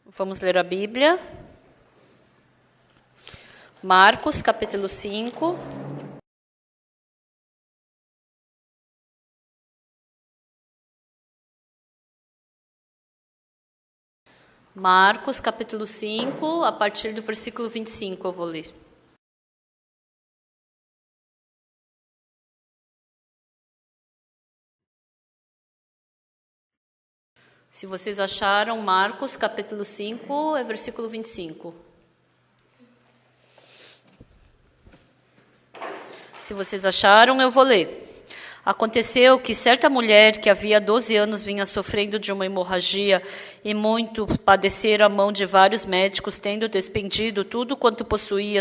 Vamos ler a Bíblia. Marcos, capítulo 5. Marcos, capítulo 5, a partir do versículo 25 eu vou ler. Se vocês acharam, Marcos, capítulo 5, é versículo 25. Se vocês acharam, eu vou ler. Aconteceu que certa mulher que havia 12 anos vinha sofrendo de uma hemorragia e muito padecera a mão de vários médicos, tendo despendido tudo quanto possuía,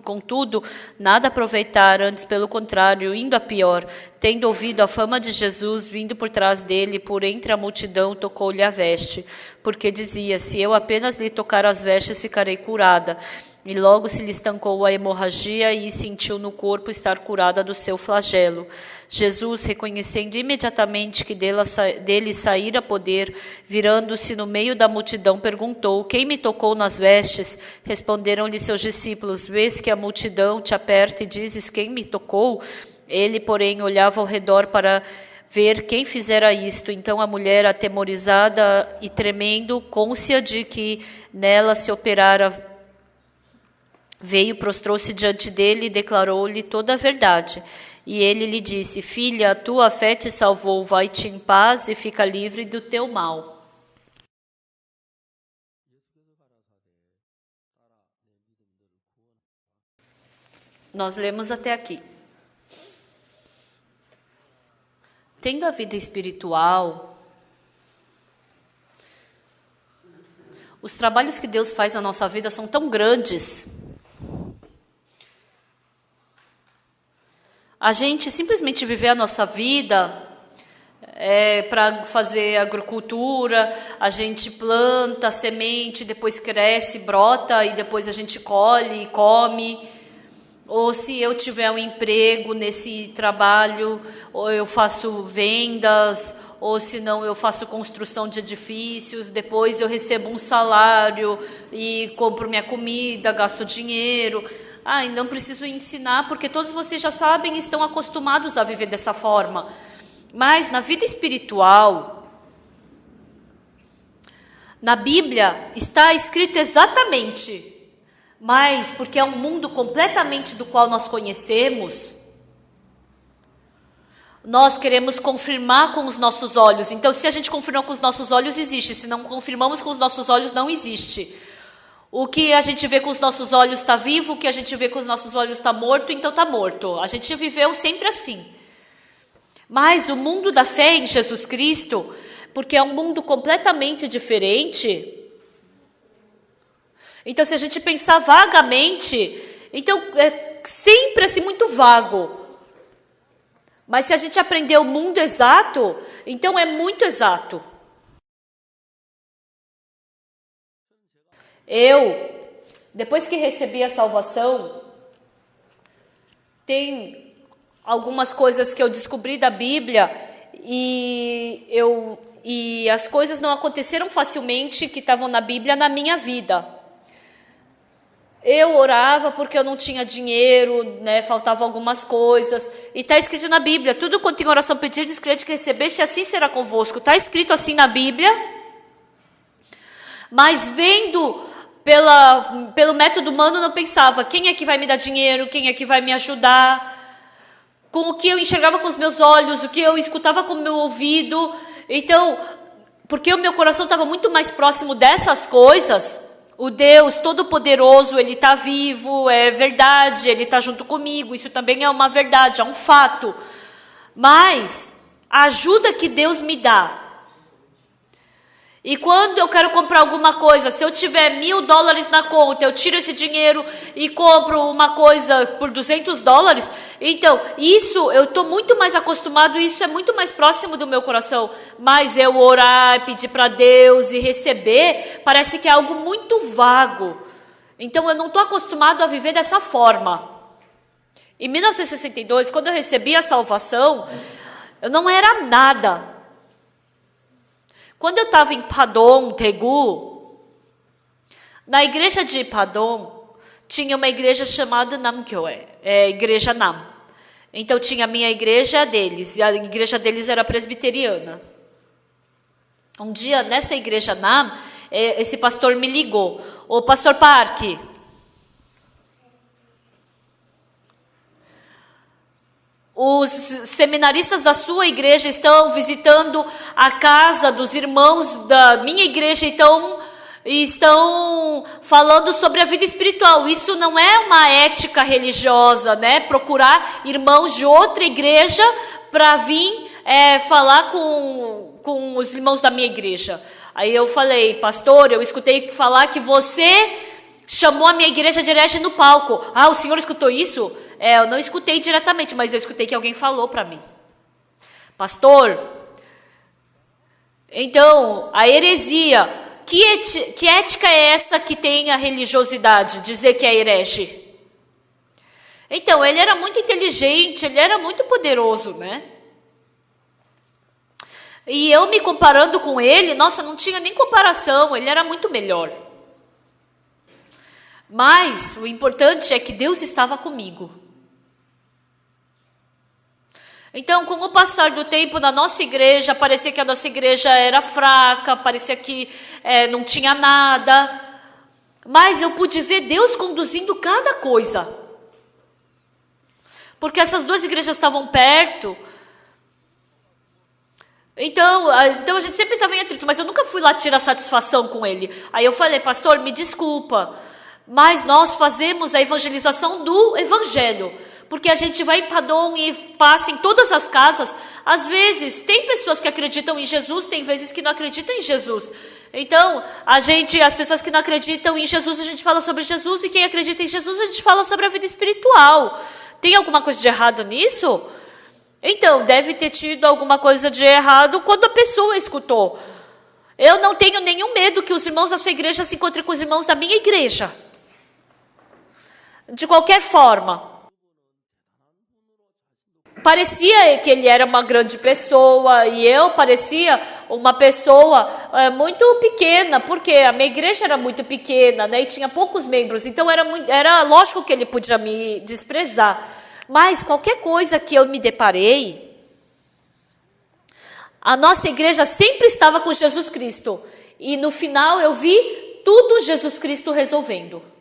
contudo, nada aproveitar, antes pelo contrário, indo a pior. Tendo ouvido a fama de Jesus, vindo por trás dele, por entre a multidão, tocou-lhe a veste, porque dizia, se eu apenas lhe tocar as vestes, ficarei curada. E logo se lhe estancou a hemorragia e sentiu no corpo estar curada do seu flagelo. Jesus, reconhecendo imediatamente que dele saíra poder, virando-se no meio da multidão, perguntou, quem me tocou nas vestes? Responderam-lhe seus discípulos, vês que a multidão te aperta e dizes, quem me tocou? Ele, porém, olhava ao redor para ver quem fizera isto. Então a mulher, atemorizada e tremendo, cônscia de que nela se operara, veio, prostrou-se diante dele e declarou-lhe toda a verdade. E ele lhe disse, filha, a tua fé te salvou, vai-te em paz e fica livre do teu mal. Nós lemos até aqui. Tendo a vida espiritual, os trabalhos que Deus faz na nossa vida são tão grandes. A gente simplesmente viver a nossa vida para fazer agricultura, a gente planta semente, depois cresce, brota e depois a gente colhe e come. Ou se eu tiver um emprego nesse trabalho, ou eu faço vendas, ou se não eu faço construção de edifícios, depois eu recebo um salário e compro minha comida, gasto dinheiro. E não preciso ensinar, porque todos vocês já sabem e estão acostumados a viver dessa forma. Mas na vida espiritual, na Bíblia está escrito exatamente, mas porque é um mundo completamente do qual nós conhecemos, nós queremos confirmar com os nossos olhos. Então, se a gente confirma com os nossos olhos, existe. Se não confirmamos com os nossos olhos, não existe. O que a gente vê com os nossos olhos está vivo, o que a gente vê com os nossos olhos está morto, então está morto. A gente viveu sempre assim. Mas o mundo da fé em Jesus Cristo, porque é um mundo completamente diferente. Então, se a gente pensar vagamente, então é sempre assim muito vago. Mas se a gente aprender o mundo exato, então é muito exato. Eu, depois que recebi a salvação, tem algumas coisas que eu descobri da Bíblia e as coisas não aconteceram facilmente que estavam na Bíblia na minha vida. Eu orava porque eu não tinha dinheiro, faltavam algumas coisas. E está escrito na Bíblia, tudo quanto em oração pedirdes, crede que recebeste, assim será convosco. Está escrito assim na Bíblia. Mas vendo pelo método humano, não pensava, quem é que vai me dar dinheiro, quem é que vai me ajudar? Com o que eu enxergava com os meus olhos, o que eu escutava com o meu ouvido. Então, porque o meu coração estava muito mais próximo dessas coisas, o Deus Todo-Poderoso, Ele está vivo, é verdade, Ele está junto comigo, isso também é uma verdade, é um fato. Mas a ajuda que Deus me dá, e quando eu quero comprar alguma coisa, se eu tiver $1.000 na conta, eu tiro esse dinheiro e compro uma coisa por $200, então, isso, eu estou muito mais acostumado, isso é muito mais próximo do meu coração. Mas eu orar, pedir para Deus e receber, parece que é algo muito vago. Então, eu não estou acostumado a viver dessa forma. Em 1962, quando eu recebi a salvação, eu não era nada. Quando eu estava em Padom, Tegu, Na igreja de Padon, tinha uma igreja chamada Namkyoe, igreja Nam. Então tinha a minha igreja e a deles, e a igreja deles era presbiteriana. Um dia, nessa igreja Nam, esse pastor me ligou. Ô, pastor Park, os seminaristas da sua igreja estão visitando a casa dos irmãos da minha igreja e estão falando sobre a vida espiritual. Isso não é uma ética religiosa, né? Procurar irmãos de outra igreja para vir falar com os irmãos da minha igreja. Aí eu falei, pastor, eu escutei falar que você chamou a minha igreja de herege no palco. Ah, o senhor escutou isso? Eu não escutei diretamente, mas eu escutei que alguém falou para mim. Pastor, então, a heresia, que ética é essa que tem a religiosidade? Dizer que é herege? Então, ele era muito inteligente, ele era muito poderoso, né? E eu me comparando com ele, nossa, não tinha nem comparação, ele era muito melhor. Mas o importante é que Deus estava comigo. Então, com o passar do tempo na nossa igreja, parecia que a nossa igreja era fraca, parecia que não tinha nada. Mas eu pude ver Deus conduzindo cada coisa. Porque essas duas igrejas estavam perto. Então a gente sempre estava em atrito, mas eu nunca fui lá tirar satisfação com ele. Aí eu falei, pastor, me desculpa, mas nós fazemos a evangelização do evangelho. Porque a gente vai em Padon e passa em todas as casas. Às vezes, tem pessoas que acreditam em Jesus, tem vezes que não acreditam em Jesus. Então, as pessoas que não acreditam em Jesus, a gente fala sobre Jesus. E quem acredita em Jesus, a gente fala sobre a vida espiritual. Tem alguma coisa de errado nisso? Então, deve ter tido alguma coisa de errado quando a pessoa escutou. Eu não tenho nenhum medo que os irmãos da sua igreja se encontrem com os irmãos da minha igreja. De qualquer forma. Parecia que ele era uma grande pessoa e eu parecia uma pessoa muito pequena, porque a minha igreja era muito pequena, né, e tinha poucos membros, então era lógico que ele podia me desprezar. Mas qualquer coisa que eu me deparei, a nossa igreja sempre estava com Jesus Cristo. E no final eu vi tudo Jesus Cristo resolvendo.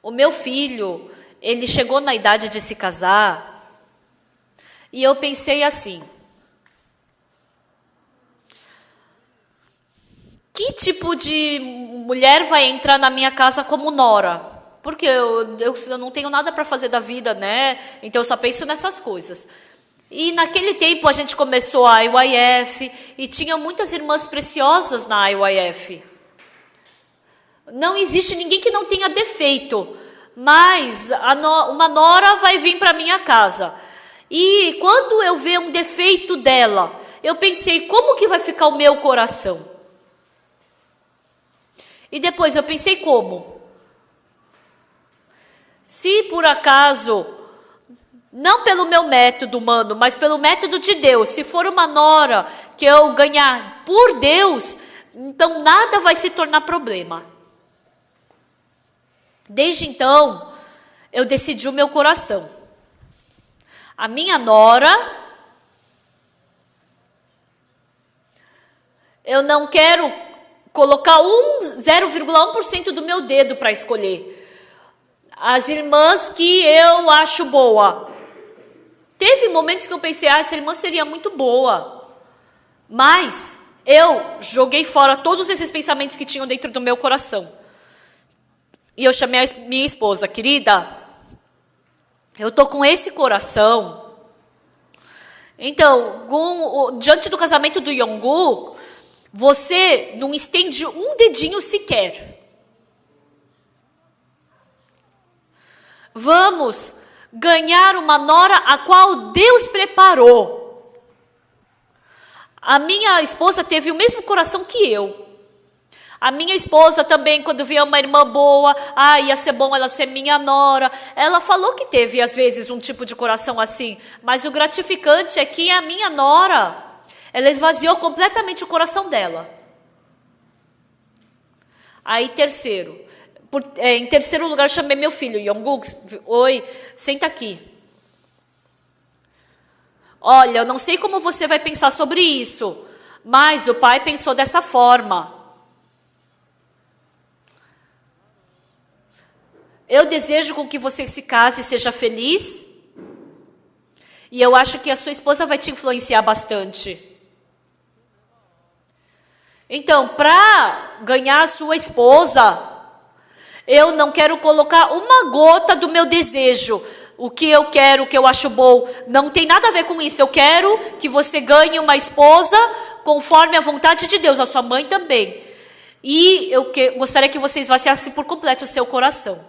O meu filho, ele chegou na idade de se casar, e eu pensei assim, que tipo de mulher vai entrar na minha casa como nora? Porque eu não tenho nada para fazer da vida, né? Então eu só penso nessas coisas. E naquele tempo a gente começou a IYF, e tinha muitas irmãs preciosas na IYF. Não existe ninguém que não tenha defeito, mas uma nora vai vir para minha casa. E quando eu ver um defeito dela, eu pensei, como que vai ficar o meu coração? E depois eu pensei, como? Se por acaso, não pelo meu método humano, mas pelo método de Deus, se for uma nora que eu ganhar por Deus, então nada vai se tornar problema. Desde então, eu decidi o meu coração. A minha nora, eu não quero colocar 0,1% do meu dedo para escolher. As irmãs que eu acho boa. Teve momentos que eu pensei, essa irmã seria muito boa. Mas eu joguei fora todos esses pensamentos que tinham dentro do meu coração. E eu chamei a minha esposa, querida, eu tô com esse coração. Então, diante do casamento do Yonggu, você não estende um dedinho sequer. Vamos ganhar uma nora a qual Deus preparou. A minha esposa teve o mesmo coração que eu. A minha esposa também, quando via uma irmã boa, ia ser bom ela ser minha nora. Ela falou que teve, às vezes, um tipo de coração assim. Mas o gratificante é que a minha nora, Ela esvaziou completamente o coração dela. Aí, em terceiro lugar, eu chamei meu filho, Yongguk. Oi, senta aqui. Olha, eu não sei como você vai pensar sobre isso, mas o pai pensou dessa forma. Eu desejo com que você se case e seja feliz. E eu acho que a sua esposa vai te influenciar bastante. Então, para ganhar a sua esposa, eu não quero colocar uma gota do meu desejo. O que eu quero, o que eu acho bom, não tem nada a ver com isso. Eu quero que você ganhe uma esposa conforme a vontade de Deus, a sua mãe também. E eu gostaria que você esvaziasse por completo o seu coração.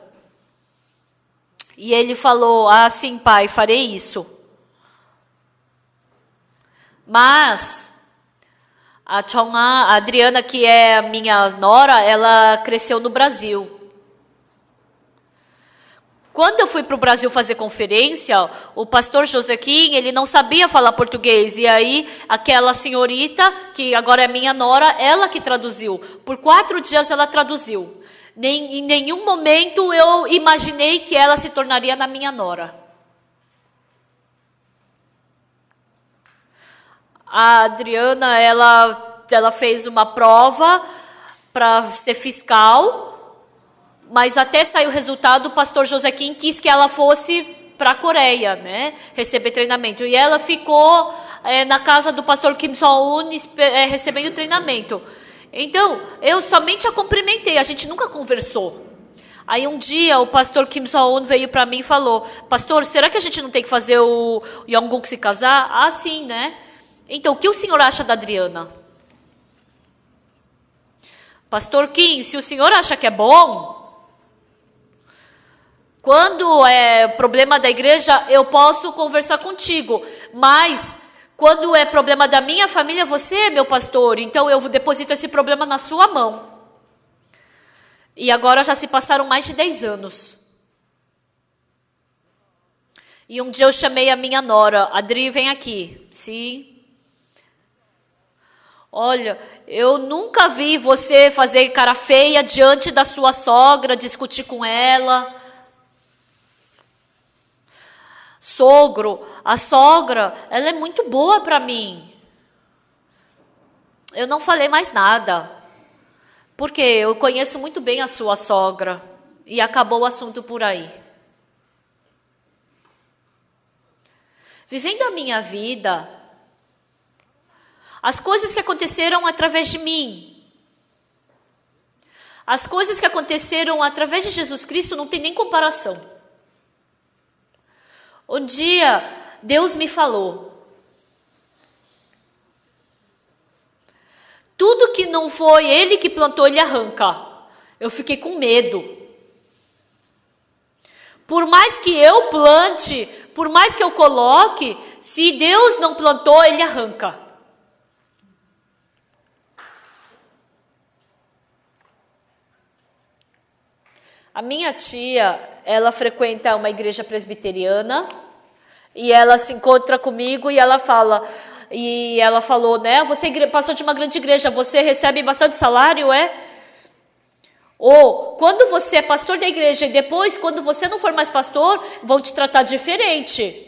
E ele falou, sim, pai, farei isso. Mas a Adriana, que é a minha nora, ela cresceu no Brasil. Quando eu fui para o Brasil fazer conferência, o pastor Josequim, ele não sabia falar português. E aí, aquela senhorita, que agora é minha nora, ela que traduziu. Por 4 dias ela traduziu. Em nenhum momento eu imaginei que ela se tornaria na minha nora. A Adriana, ela fez uma prova para ser fiscal. Mas até sair o resultado, o pastor Josequim quis que ela fosse para a Coreia, né? Receber treinamento. E ela ficou na casa do pastor Kim So-un recebendo treinamento. Então, eu somente a cumprimentei, a gente nunca conversou. Aí um dia o pastor Kim So-un veio para mim e falou, pastor, será que a gente não tem que fazer o Yongguk se casar? Sim, né? Então, o que o senhor acha da Adriana? Pastor Kim, se o senhor acha que é bom, quando é problema da igreja, eu posso conversar contigo. Mas, quando é problema da minha família, você é meu pastor. Então, eu deposito esse problema na sua mão. E agora já se passaram mais de 10 anos. E um dia eu chamei a minha nora. Adri, vem aqui. Sim. Olha, eu nunca vi você fazer cara feia diante da sua sogra, discutir com ela. A sogra, ela é muito boa para mim. Eu não falei mais nada, porque eu conheço muito bem a sua sogra, e acabou o assunto por aí. Vivendo a minha vida, as coisas que aconteceram através de mim, as coisas que aconteceram através de Jesus Cristo não tem nem comparação. Um dia, Deus me falou, tudo que não foi Ele que plantou, Ele arranca. Eu fiquei com medo. Por mais que eu plante, por mais que eu coloque, se Deus não plantou, Ele arranca. A minha tia, ela frequenta uma igreja presbiteriana e ela se encontra comigo e ela falou, né? Você passou de uma grande igreja, você recebe bastante salário, é? Ou quando você é pastor da igreja e depois, quando você não for mais pastor, vão te tratar diferente.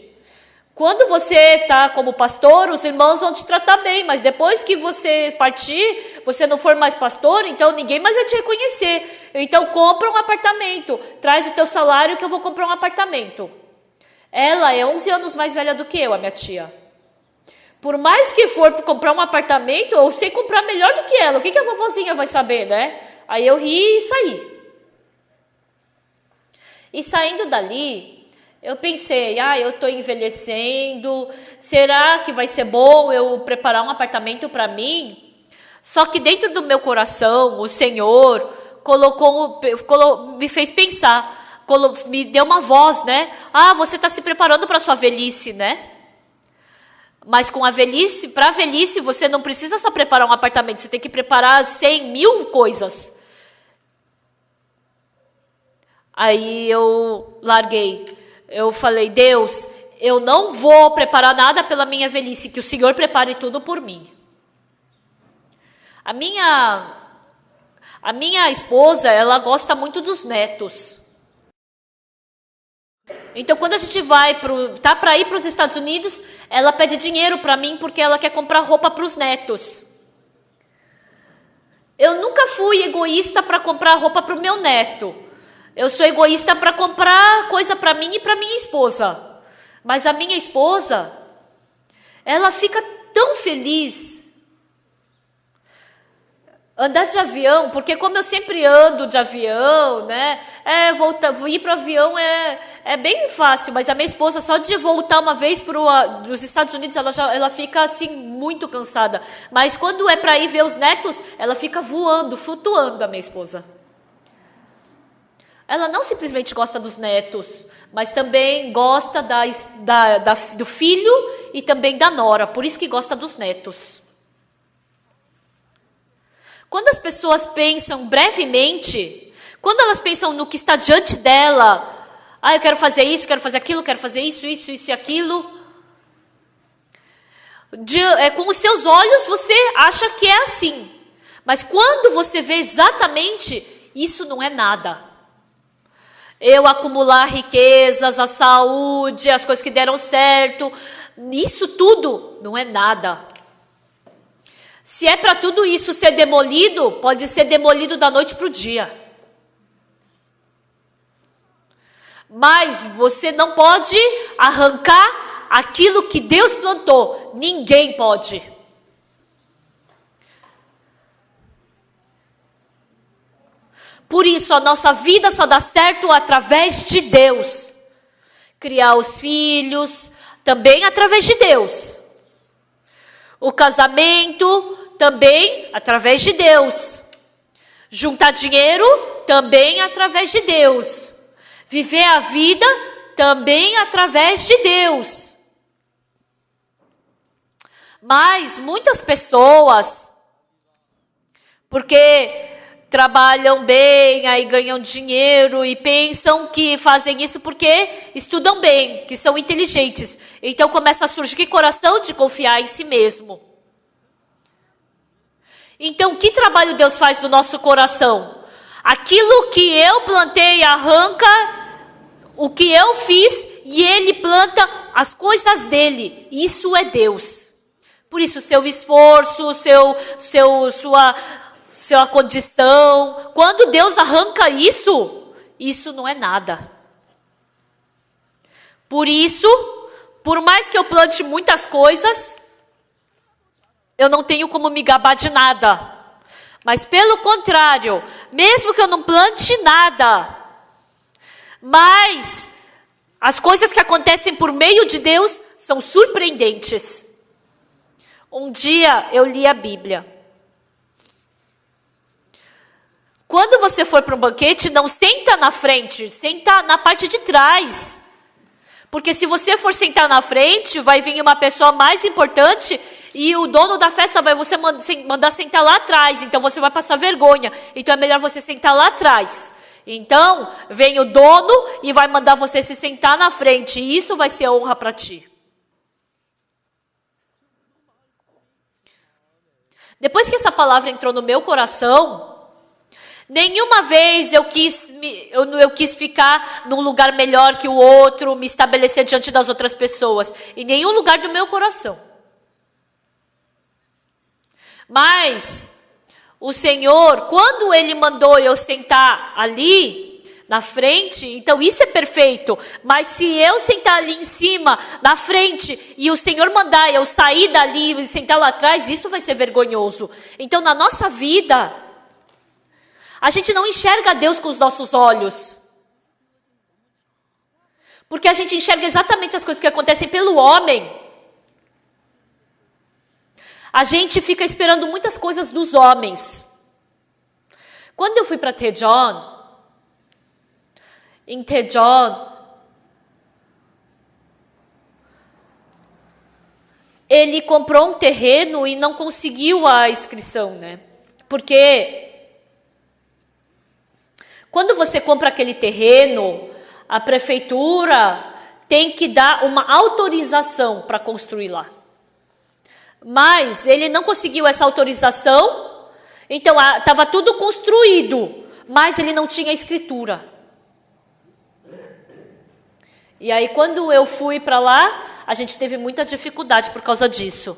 Quando você está como pastor, os irmãos vão te tratar bem, mas depois que você partir, você não for mais pastor, então ninguém mais vai te reconhecer. Então compra um apartamento, traz o teu salário que eu vou comprar um apartamento. Ela é 11 anos mais velha do que eu, a minha tia. Por mais que for comprar um apartamento, eu sei comprar melhor do que ela. O que a vovozinha vai saber, né? Aí eu ri e saí. E saindo dali, eu pensei, eu estou envelhecendo, será que vai ser bom eu preparar um apartamento para mim? Só que dentro do meu coração, o Senhor me fez pensar, me deu uma voz, né? Você está se preparando para a sua velhice, né? Mas com a velhice, para a velhice, você não precisa só preparar um apartamento, você tem que preparar 100 mil coisas. Aí eu larguei. Eu falei, Deus, eu não vou preparar nada pela minha velhice, que o Senhor prepare tudo por mim. A minha esposa, ela gosta muito dos netos. Então, quando a gente tá para ir para os Estados Unidos, ela pede dinheiro para mim porque ela quer comprar roupa para os netos. Eu nunca fui egoísta para comprar roupa para o meu neto. Eu sou egoísta para comprar coisa para mim e para minha esposa. Mas a minha esposa, ela fica tão feliz andar de avião, porque como eu sempre ando de avião, né? Ir para o avião é bem fácil, mas a minha esposa, só de voltar uma vez para os Estados Unidos, ela fica assim muito cansada. Mas quando é para ir ver os netos, ela fica voando, flutuando, a minha esposa. Ela não simplesmente gosta dos netos, mas também gosta do filho e também da nora, por isso que gosta dos netos. Quando as pessoas pensam brevemente, quando elas pensam no que está diante dela, eu quero fazer isso, quero fazer aquilo, quero fazer isso e aquilo. Com os seus olhos você acha que é assim. Mas quando você vê exatamente, isso não é nada. Eu acumular riquezas, a saúde, as coisas que deram certo, isso tudo não é nada. Se é para tudo isso ser demolido, pode ser demolido da noite para o dia. Mas você não pode arrancar aquilo que Deus plantou. Ninguém pode. Por isso, a nossa vida só dá certo através de Deus. Criar os filhos, também através de Deus. O casamento, também através de Deus. Juntar dinheiro, também através de Deus. Viver a vida, também através de Deus. Mas muitas pessoas, porque trabalham bem, aí ganham dinheiro e pensam que fazem isso porque estudam bem, que são inteligentes. Então começa a surgir coração de confiar em si mesmo. Então, que trabalho Deus faz no nosso coração? Aquilo que eu plantei arranca o que eu fiz e Ele planta as coisas dele. Isso é Deus. Por isso, seu esforço, sua condição, quando Deus arranca isso não é nada. Por isso, por mais que eu plante muitas coisas, eu não tenho como me gabar de nada. Mas pelo contrário, mesmo que eu não plante nada, mas as coisas que acontecem por meio de Deus são surpreendentes. Um dia eu li a Bíblia. Quando você for para um banquete, não senta na frente, senta na parte de trás. Porque se você for sentar na frente, vai vir uma pessoa mais importante e o dono da festa vai você mandar sentar lá atrás. Então você vai passar vergonha. Então é melhor você sentar lá atrás. Então vem o dono e vai mandar você se sentar na frente. E isso vai ser honra para ti. Depois que essa palavra entrou no meu coração, nenhuma vez eu quis ficar num lugar melhor que o outro, me estabelecer diante das outras pessoas. Em nenhum lugar do meu coração. Mas o Senhor, quando Ele mandou eu sentar ali na frente, então isso é perfeito. Mas se eu sentar ali em cima, na frente, e o Senhor mandar eu sair dali e sentar lá atrás, isso vai ser vergonhoso. Então na nossa vida, a gente não enxerga Deus com os nossos olhos. Porque a gente enxerga exatamente as coisas que acontecem pelo homem. A gente fica esperando muitas coisas dos homens. Quando eu fui para Tejon, em Tejon, ele comprou um terreno e não conseguiu a inscrição, né? Porque quando você compra aquele terreno, a prefeitura tem que dar uma autorização para construir lá. Mas ele não conseguiu essa autorização, então estava tudo construído, mas ele não tinha escritura. E aí quando eu fui para lá, a gente teve muita dificuldade por causa disso.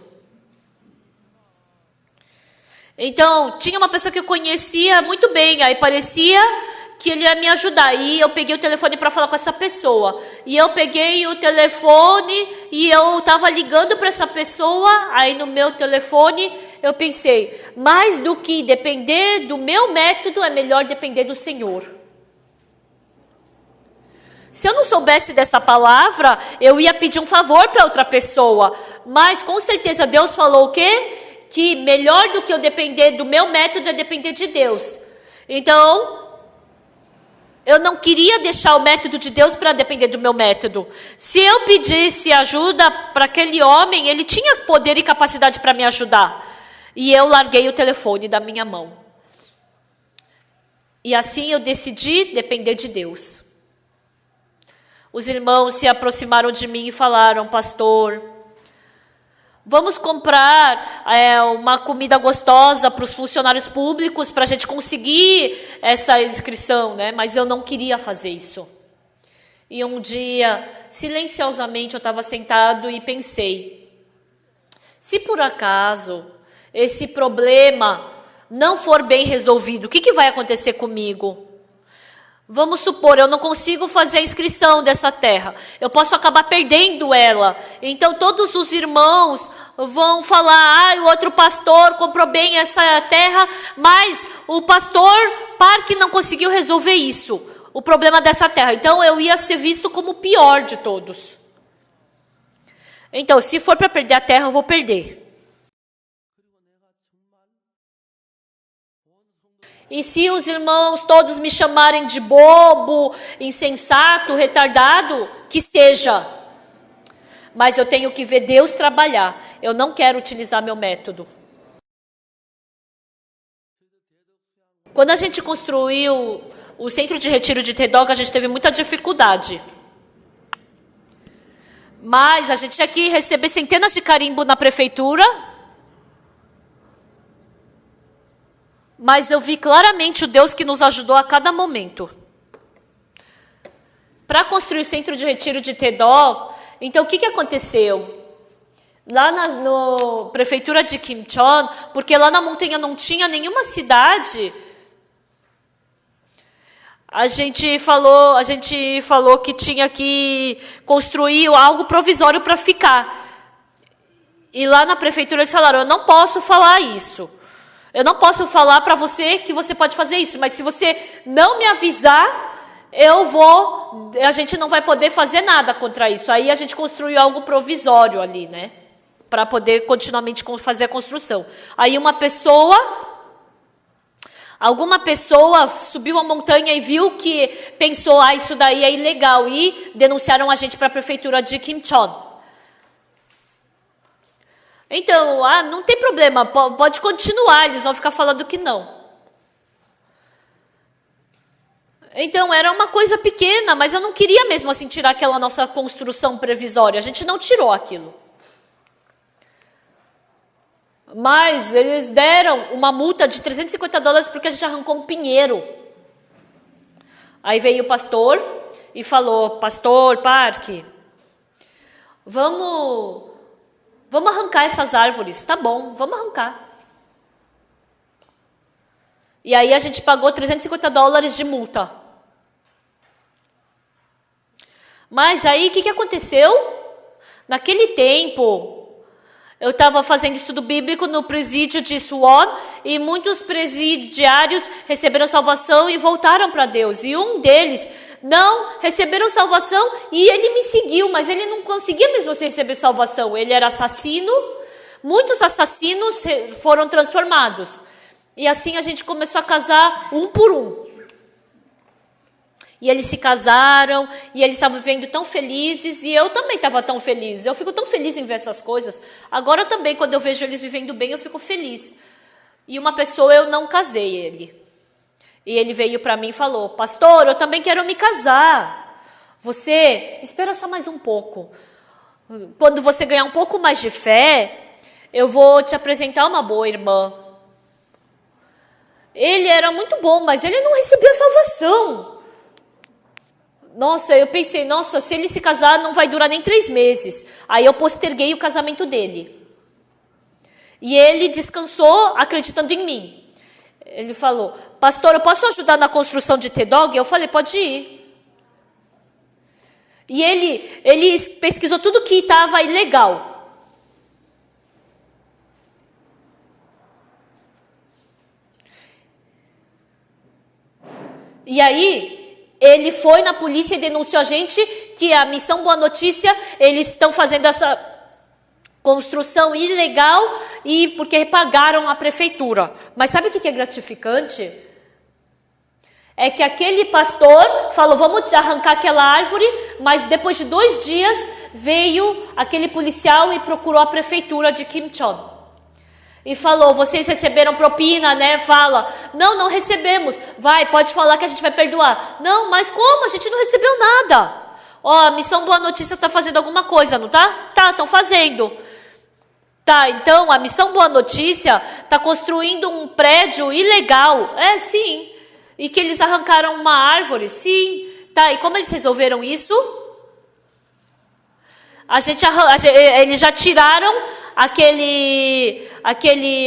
Então, tinha uma pessoa que eu conhecia muito bem, aí parecia que ele ia me ajudar. E eu peguei o telefone para falar com essa pessoa. E eu peguei o telefone e eu estava ligando para essa pessoa. Aí no meu telefone eu pensei, mais do que depender do meu método, é melhor depender do Senhor. Se eu não soubesse dessa palavra, eu ia pedir um favor para outra pessoa. Mas com certeza Deus falou o quê? Que melhor do que eu depender do meu método é depender de Deus. Então, eu não queria deixar o método de Deus para depender do meu método. Se eu pedisse ajuda para aquele homem, ele tinha poder e capacidade para me ajudar. E eu larguei o telefone da minha mão. E assim eu decidi depender de Deus. Os irmãos se aproximaram de mim e falaram, pastor, vamos comprar uma comida gostosa para os funcionários públicos para a gente conseguir essa inscrição, né? Mas eu não queria fazer isso. E um dia, silenciosamente, eu estava sentado e pensei, se por acaso esse problema não for bem resolvido, o que vai acontecer comigo? Vamos supor, eu não consigo fazer a inscrição dessa terra. Eu posso acabar perdendo ela. Então, todos os irmãos vão falar, o outro pastor comprou bem essa terra, mas o pastor Parque não conseguiu resolver isso, o problema dessa terra. Então, eu ia ser visto como o pior de todos. Então, se for para perder a terra, eu vou perder. E se os irmãos todos me chamarem de bobo, insensato, retardado, que seja. Mas eu tenho que ver Deus trabalhar. Eu não quero utilizar meu método. Quando a gente construiu o centro de retiro de Tedoga, a gente teve muita dificuldade. Mas a gente tinha que receber centenas de carimbo na prefeitura. Mas eu vi claramente o Deus que nos ajudou a cada momento. Para construir o centro de retiro de Tedó, então o que aconteceu? Lá na prefeitura de Kimcheon, porque lá na montanha não tinha nenhuma cidade, a gente falou que tinha que construir algo provisório para ficar. E lá na prefeitura eles falaram, eu não posso falar isso. Eu não posso falar para você que você pode fazer isso, mas se você não me avisar, a gente não vai poder fazer nada contra isso. Aí a gente construiu algo provisório ali, né? Para poder continuamente fazer a construção. Aí alguma pessoa subiu a montanha e viu que pensou, isso daí é ilegal, e denunciaram a gente para a prefeitura de Kimcheon. Então, não tem problema, pode continuar, eles vão ficar falando que não. Então, era uma coisa pequena, mas eu não queria mesmo assim tirar aquela nossa construção previsória, a gente não tirou aquilo. Mas eles deram uma multa de $350 porque a gente arrancou um pinheiro. Aí veio o pastor e falou, pastor Parque, vamos arrancar essas árvores. Tá bom, vamos arrancar. E aí a gente pagou $350 de multa. Mas aí o que aconteceu? Naquele tempo, eu estava fazendo estudo bíblico no presídio de Suwon e muitos presidiários receberam salvação e voltaram para Deus. E um deles não receberam salvação e ele me seguiu, mas ele não conseguia mesmo assim receber salvação. Ele era assassino, muitos assassinos foram transformados. E assim a gente começou a casar um por um. E eles se casaram, e eles estavam vivendo tão felizes, e eu também estava tão feliz. Eu fico tão feliz em ver essas coisas. Agora também, quando eu vejo eles vivendo bem, eu fico feliz. E uma pessoa, eu não casei ele. E ele veio para mim e falou, pastor, eu também quero me casar. Você espera só mais um pouco. Quando você ganhar um pouco mais de fé, eu vou te apresentar uma boa irmã. Ele era muito bom, mas ele não recebia salvação. Nossa, eu pensei, nossa, se ele se casar não vai durar nem 3 meses. Aí eu posterguei o casamento dele. E ele descansou acreditando em mim. Ele falou, pastor, eu posso ajudar na construção de T-Dog? Eu falei, pode ir. E ele pesquisou tudo que estava ilegal. E aí, ele foi na polícia e denunciou a gente que a Missão Boa Notícia, eles estão fazendo essa construção ilegal e porque pagaram a prefeitura. Mas sabe o que é gratificante? É que aquele pastor falou, vamos arrancar aquela árvore, mas depois de 2 dias veio aquele policial e procurou a prefeitura de Kimcheon. E falou, vocês receberam propina, né? Fala, não recebemos. Vai, pode falar que a gente vai perdoar. Não, mas como? A gente não recebeu nada. Ó, a Missão Boa Notícia está fazendo alguma coisa, não tá? Tá, estão fazendo. Tá, então a Missão Boa Notícia está construindo um prédio ilegal. É, sim. E que eles arrancaram uma árvore? Sim. Tá, e como eles resolveram isso? Eles já tiraram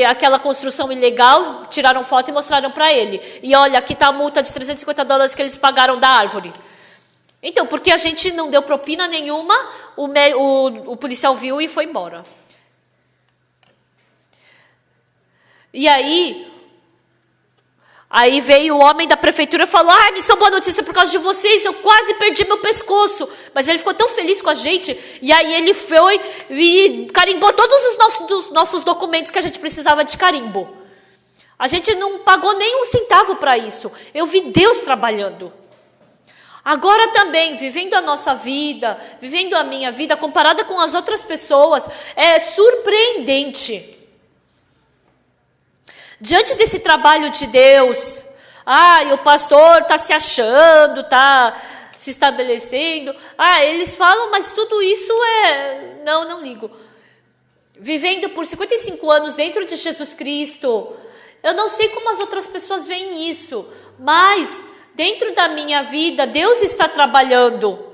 aquela construção ilegal, tiraram foto e mostraram para ele. E olha, aqui está a multa de $350 que eles pagaram da árvore. Então, porque a gente não deu propina nenhuma, o policial viu e foi embora. E aí veio o homem da prefeitura e falou, Missão Boa Notícia, por causa de vocês, eu quase perdi meu pescoço. Mas ele ficou tão feliz com a gente, e aí ele foi e carimbou todos os nossos documentos que a gente precisava de carimbo. A gente não pagou nem um centavo para isso. Eu vi Deus trabalhando. Agora também, vivendo a nossa vida, vivendo a minha vida, comparada com as outras pessoas, é surpreendente. Diante desse trabalho de Deus, e o pastor está se achando, está se estabelecendo. Eles falam, mas tudo isso não ligo. Vivendo por 55 anos dentro de Jesus Cristo, eu não sei como as outras pessoas veem isso, mas dentro da minha vida, Deus está trabalhando.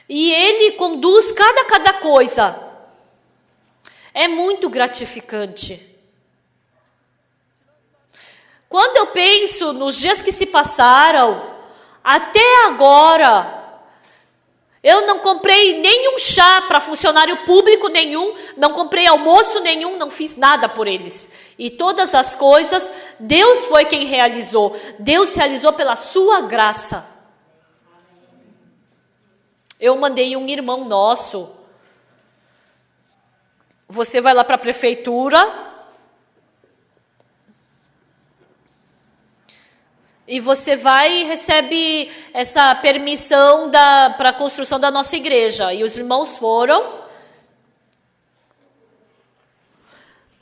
E Ele conduz cada coisa. É muito gratificante. Quando eu penso nos dias que se passaram, até agora, eu não comprei nenhum chá para funcionário público nenhum, não comprei almoço nenhum, não fiz nada por eles. E todas as coisas, Deus foi quem realizou. Deus realizou pela sua graça. Eu mandei um irmão nosso. Você vai lá para a prefeitura e você vai e recebe essa permissão para a construção da nossa igreja. E os irmãos foram.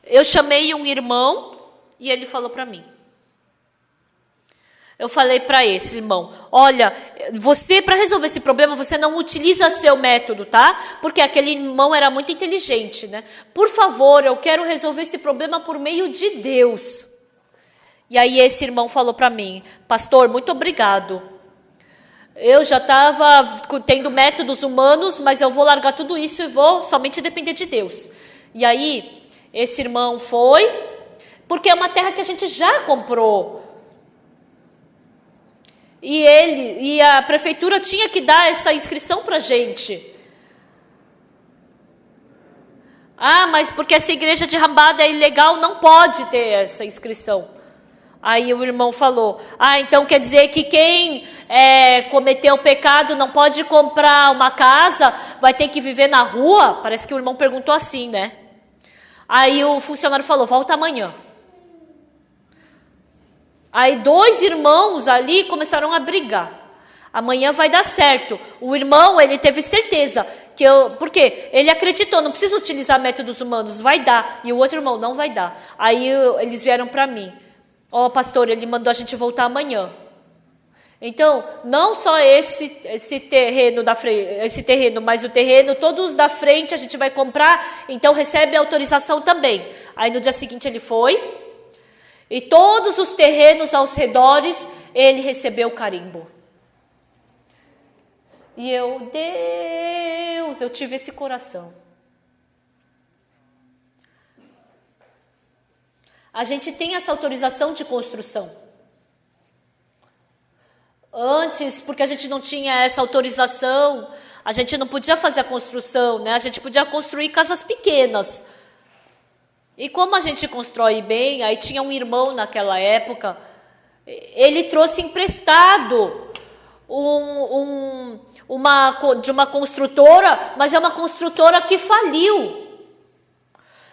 Eu chamei um irmão e ele falou para mim. Eu falei para esse irmão, olha, você, para resolver esse problema, você não utiliza seu método, tá? Porque aquele irmão era muito inteligente, né? Por favor, eu quero resolver esse problema por meio de Deus. E aí esse irmão falou para mim, pastor, muito obrigado. Eu já estava tendo métodos humanos, mas eu vou largar tudo isso e vou somente depender de Deus. E aí esse irmão foi, porque é uma terra que a gente já comprou. E a prefeitura tinha que dar essa inscrição para a gente. Mas porque essa igreja de Rambada é ilegal, não pode ter essa inscrição. Aí o irmão falou, então quer dizer que quem cometeu o pecado não pode comprar uma casa, vai ter que viver na rua? Parece que o irmão perguntou assim, né? Aí o funcionário falou, volta amanhã. Aí 2 irmãos ali começaram a brigar. Amanhã vai dar certo. O irmão, ele teve certeza. Porque ele acreditou, não precisa utilizar métodos humanos, vai dar. E o outro irmão, não vai dar. Aí eles vieram para mim. Pastor, ele mandou a gente voltar amanhã. Então, não só esse terreno da frente, esse terreno, mas o terreno, todos da frente a gente vai comprar, então recebe autorização também. Aí no dia seguinte ele foi, e todos os terrenos aos redores, ele recebeu o carimbo. E Deus, eu tive esse coração. A gente tem essa autorização de construção. Antes, porque a gente não tinha essa autorização, a gente não podia fazer a construção, né? A gente podia construir casas pequenas. E como a gente constrói bem, aí tinha um irmão naquela época, ele trouxe emprestado de uma construtora, mas é uma construtora que faliu.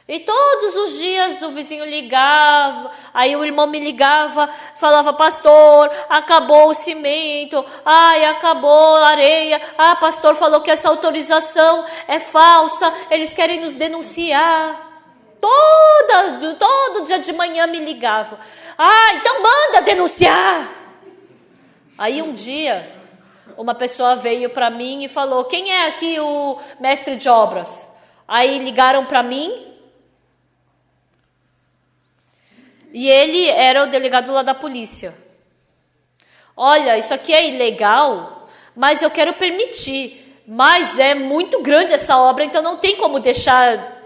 E todos os dias o vizinho ligava, aí o irmão me ligava, falava, pastor, acabou o cimento, acabou a areia, pastor falou que essa autorização é falsa, eles querem nos denunciar. Todo dia de manhã me ligava, então manda denunciar. Aí um dia, uma pessoa veio para mim e falou, quem é aqui o mestre de obras? Aí ligaram para mim, e ele era o delegado lá da polícia. Olha, isso aqui é ilegal, mas eu quero permitir. Mas é muito grande essa obra, então não tem como deixar,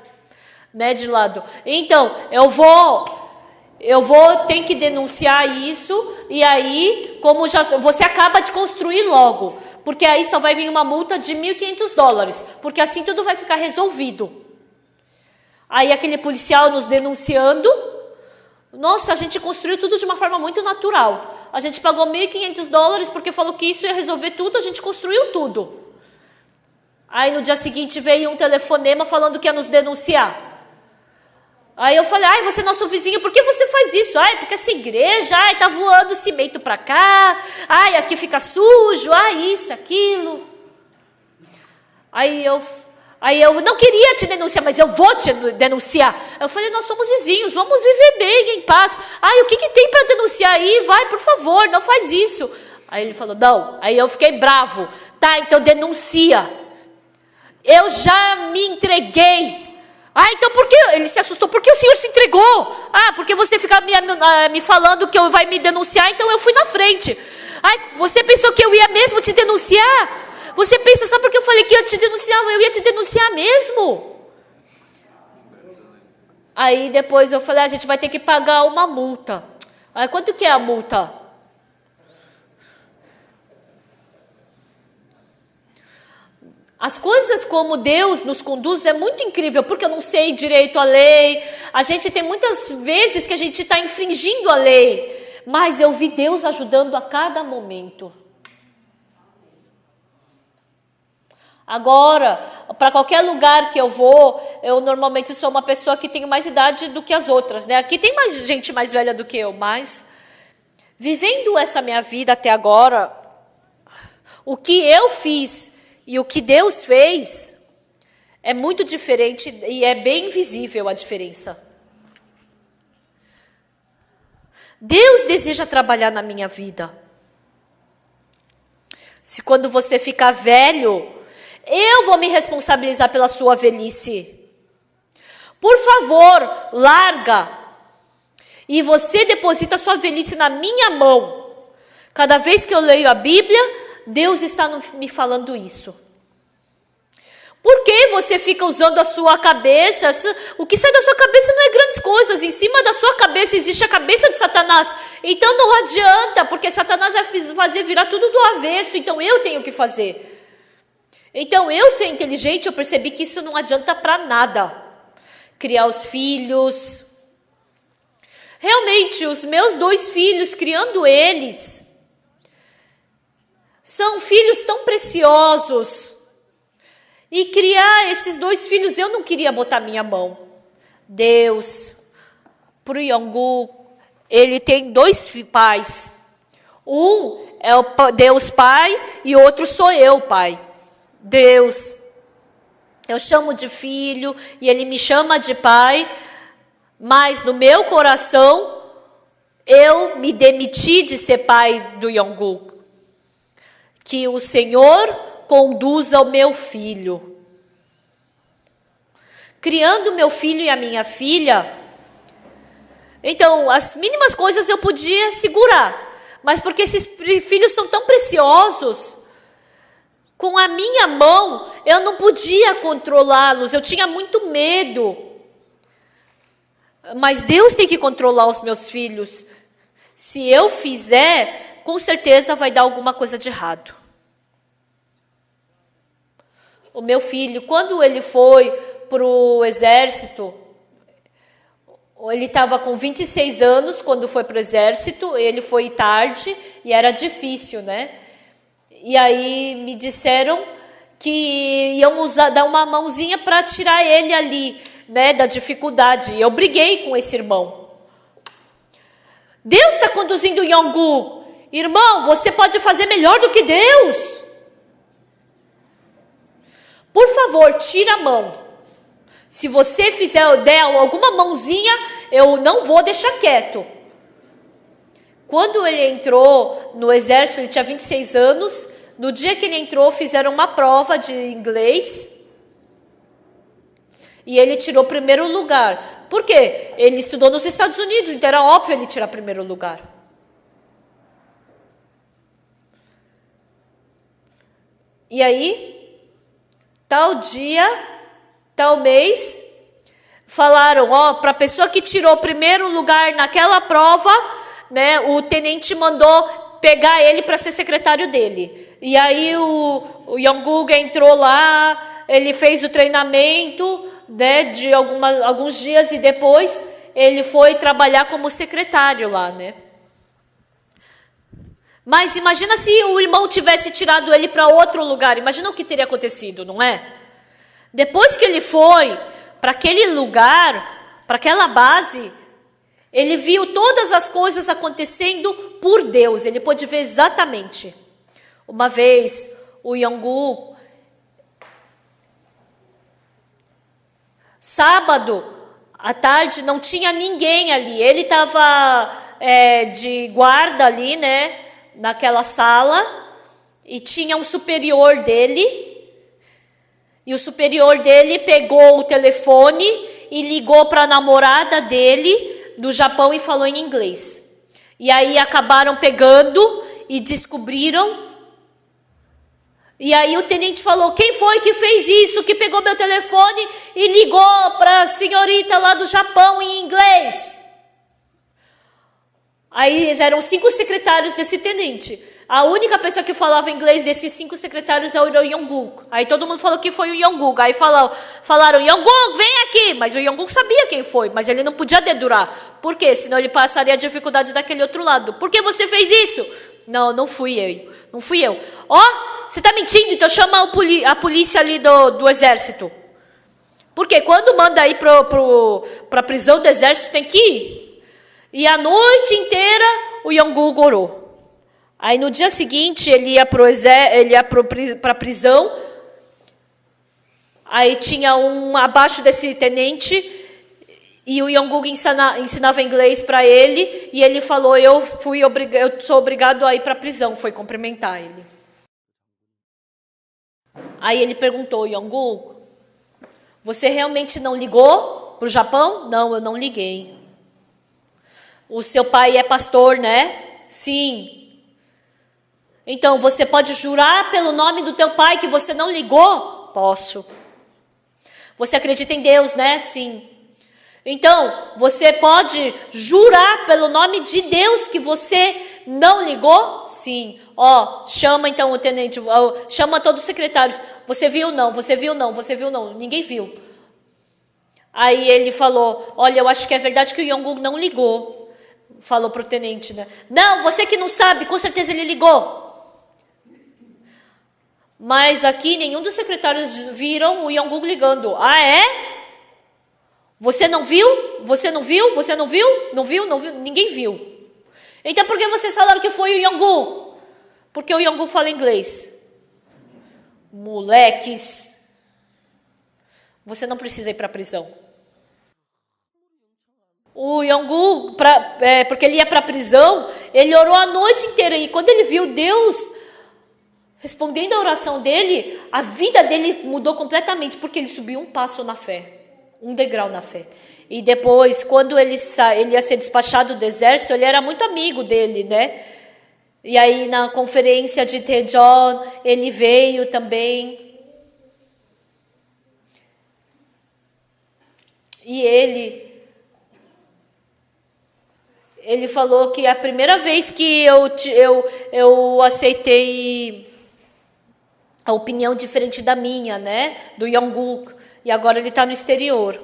né, de lado. Então, eu vou ter que denunciar isso, e aí, como você acaba de construir logo, porque aí só vai vir uma multa de $1.500, porque assim tudo vai ficar resolvido. Aí aquele policial nos denunciando. Nossa, a gente construiu tudo de uma forma muito natural. A gente pagou $1.500 porque falou que isso ia resolver tudo, a gente construiu tudo. Aí no dia seguinte veio um telefonema falando que ia nos denunciar. Aí eu falei, você é nosso vizinho, por que você faz isso? Porque essa igreja, tá voando cimento pra cá, aqui fica sujo, isso, aquilo. Aí eu não queria te denunciar, mas eu vou te denunciar. Eu falei, nós somos vizinhos, vamos viver bem, em paz. O que tem para denunciar aí? Vai, por favor, não faz isso. Aí ele falou, não. Aí eu fiquei bravo. Tá, então denuncia. Eu já me entreguei. Então por que? Ele se assustou. Por que o senhor se entregou? Porque você fica me falando que vai me denunciar, então eu fui na frente. Você pensou que eu ia mesmo te denunciar? Você pensa só porque eu falei que ia te denunciar, eu ia te denunciar mesmo. Aí depois eu falei, a gente vai ter que pagar uma multa. Quanto que é a multa? As coisas como Deus nos conduz é muito incrível, porque eu não sei direito a lei. A gente tem muitas vezes que a gente está infringindo a lei, mas eu vi Deus ajudando a cada momento. Agora, para qualquer lugar que eu vou, eu normalmente sou uma pessoa que tem mais idade do que as outras, né? Aqui tem mais gente mais velha do que eu, mas vivendo essa minha vida até agora, o que eu fiz e o que Deus fez é muito diferente e é bem visível a diferença. Deus deseja trabalhar na minha vida. Se quando você ficar velho, eu vou me responsabilizar pela sua velhice. Por favor, larga. E você deposita a sua velhice na minha mão. Cada vez que eu leio a Bíblia, Deus está me falando isso. Por que você fica usando a sua cabeça? O que sai da sua cabeça não é grandes coisas. Em cima da sua cabeça existe a cabeça de Satanás. Então não adianta, porque Satanás vai fazer virar tudo do avesso. Então eu tenho que fazer. Então, eu ser inteligente, eu percebi que isso não adianta para nada. Criar os filhos. Realmente, os meus 2 filhos, criando eles, são filhos tão preciosos. E criar esses 2 filhos, eu não queria botar minha mão. Deus, para o Yonggu, ele tem 2 pais. Um é o Deus Pai e outro sou eu, Pai. Deus, eu chamo de filho e ele me chama de pai, mas no meu coração eu me demiti de ser pai do Yonggu. que o Senhor conduza o meu filho. Criando meu filho e a minha filha, então as mínimas coisas eu podia segurar, mas porque esses filhos são tão preciosos, com a minha mão eu não podia controlá-los, eu tinha muito medo. Mas Deus tem que controlar os meus filhos. Se eu fizer, com certeza vai dar alguma coisa de errado. O meu filho, quando ele foi para o exército, ele estava com 26 anos quando foi para o exército, ele foi tarde e era difícil, né? E aí me disseram que iam dar uma mãozinha para tirar ele ali, né, da dificuldade. Eu briguei com esse irmão. Deus está conduzindo o Yonggu. Irmão, você pode fazer melhor do que Deus. Por favor, tira a mão. Se você der alguma mãozinha, eu não vou deixar quieto. Quando ele entrou no exército, ele tinha 26 anos. No dia que ele entrou, fizeram uma prova de inglês. E ele tirou primeiro lugar. Por quê? Ele estudou nos Estados Unidos, então era óbvio ele tirar primeiro lugar. E aí, tal dia, tal mês, falaram, para a pessoa que tirou primeiro lugar naquela prova, né, o tenente mandou pegar ele para ser secretário dele. E aí o Yonggu entrou lá, ele fez o treinamento, né, de alguns dias, e depois ele foi trabalhar como secretário lá, né? Mas imagina se o irmão tivesse tirado ele para outro lugar, imagina o que teria acontecido, não é? Depois que ele foi para aquele lugar, para aquela base, ele viu todas as coisas acontecendo por Deus, ele pôde ver exatamente. Uma vez, o Yonggu, sábado à tarde, não tinha ninguém ali. Ele estava de guarda ali, né, naquela sala, e tinha um superior dele. E o superior dele pegou o telefone e ligou para a namorada dele do Japão e falou em inglês. E aí acabaram pegando e descobriram. E aí o tenente falou, quem foi que fez isso, que pegou meu telefone e ligou para a senhorita lá do Japão em inglês? Aí eram 5 secretários desse tenente. A única pessoa que falava inglês desses 5 secretários era o Yonggu. Aí todo mundo falou que foi o Yonggu. Aí falaram, Yonggu, vem aqui. Mas o Yonggu sabia quem foi, mas ele não podia dedurar. Por quê? Senão ele passaria a dificuldade daquele outro lado. Por que você fez isso? Não fui eu. Não fui eu. Você está mentindo, então chama a polícia ali do exército. Porque quando manda ir para a prisão do exército, tem que ir. E a noite inteira o Yonggu orou. Aí no dia seguinte ele ia para a prisão. Aí tinha um abaixo desse tenente. E o Yonggu ensinava inglês para ele. E ele falou, eu sou obrigado a ir para a prisão. Foi cumprimentar ele. Aí ele perguntou, Yonggu, você realmente não ligou para o Japão? Não, eu não liguei. O seu pai é pastor, né? Sim. Então, você pode jurar pelo nome do teu pai que você não ligou? Posso. Você acredita em Deus, né? Sim. Então, você pode jurar pelo nome de Deus que você não ligou? Sim. Chama então o tenente, chama todos os secretários. Você viu? Não. Você viu? Não. Você viu? Não. Ninguém viu. Aí ele falou, olha, eu acho que é verdade que o Yonggu não ligou. Falou para o tenente, né? Não, você que não sabe, com certeza ele ligou. Mas aqui nenhum dos secretários viram o Yonggu ligando. Ah, é? Você não viu? Você não viu? Você não viu? Não viu? Não viu? Ninguém viu. Então por que vocês falaram que foi o Yonggu? Porque o Yonggu fala inglês. Moleques. Você não precisa ir para a prisão. O Yonggu, porque ele ia para a prisão, ele orou a noite inteira. E quando ele viu Deus respondendo a oração dele, a vida dele mudou completamente, porque ele subiu um passo na fé, um degrau na fé. E depois, quando ele ia ser despachado do exército, ele era muito amigo dele, né? E aí, na conferência de Daejeon, ele veio também. E ele falou que a primeira vez que eu aceitei a opinião diferente da minha, né? Do Jungkook. E agora ele está no exterior.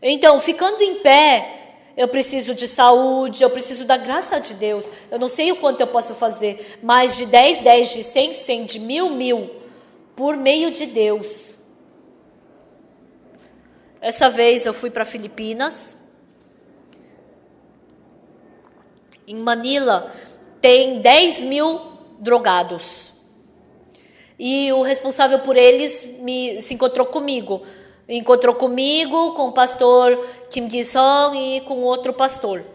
Então, ficando em pé, eu preciso de saúde, eu preciso da graça de Deus. Eu não sei o quanto eu posso fazer, mas de 10, 10, de 100, 100, de 1000, 1000, por meio de Deus. Essa vez eu fui para Filipinas. Em Manila tem 10.000 drogados. E o responsável por eles se encontrou comigo. Encontrou comigo, com o pastor Kim Gi-sung e com outro pastor.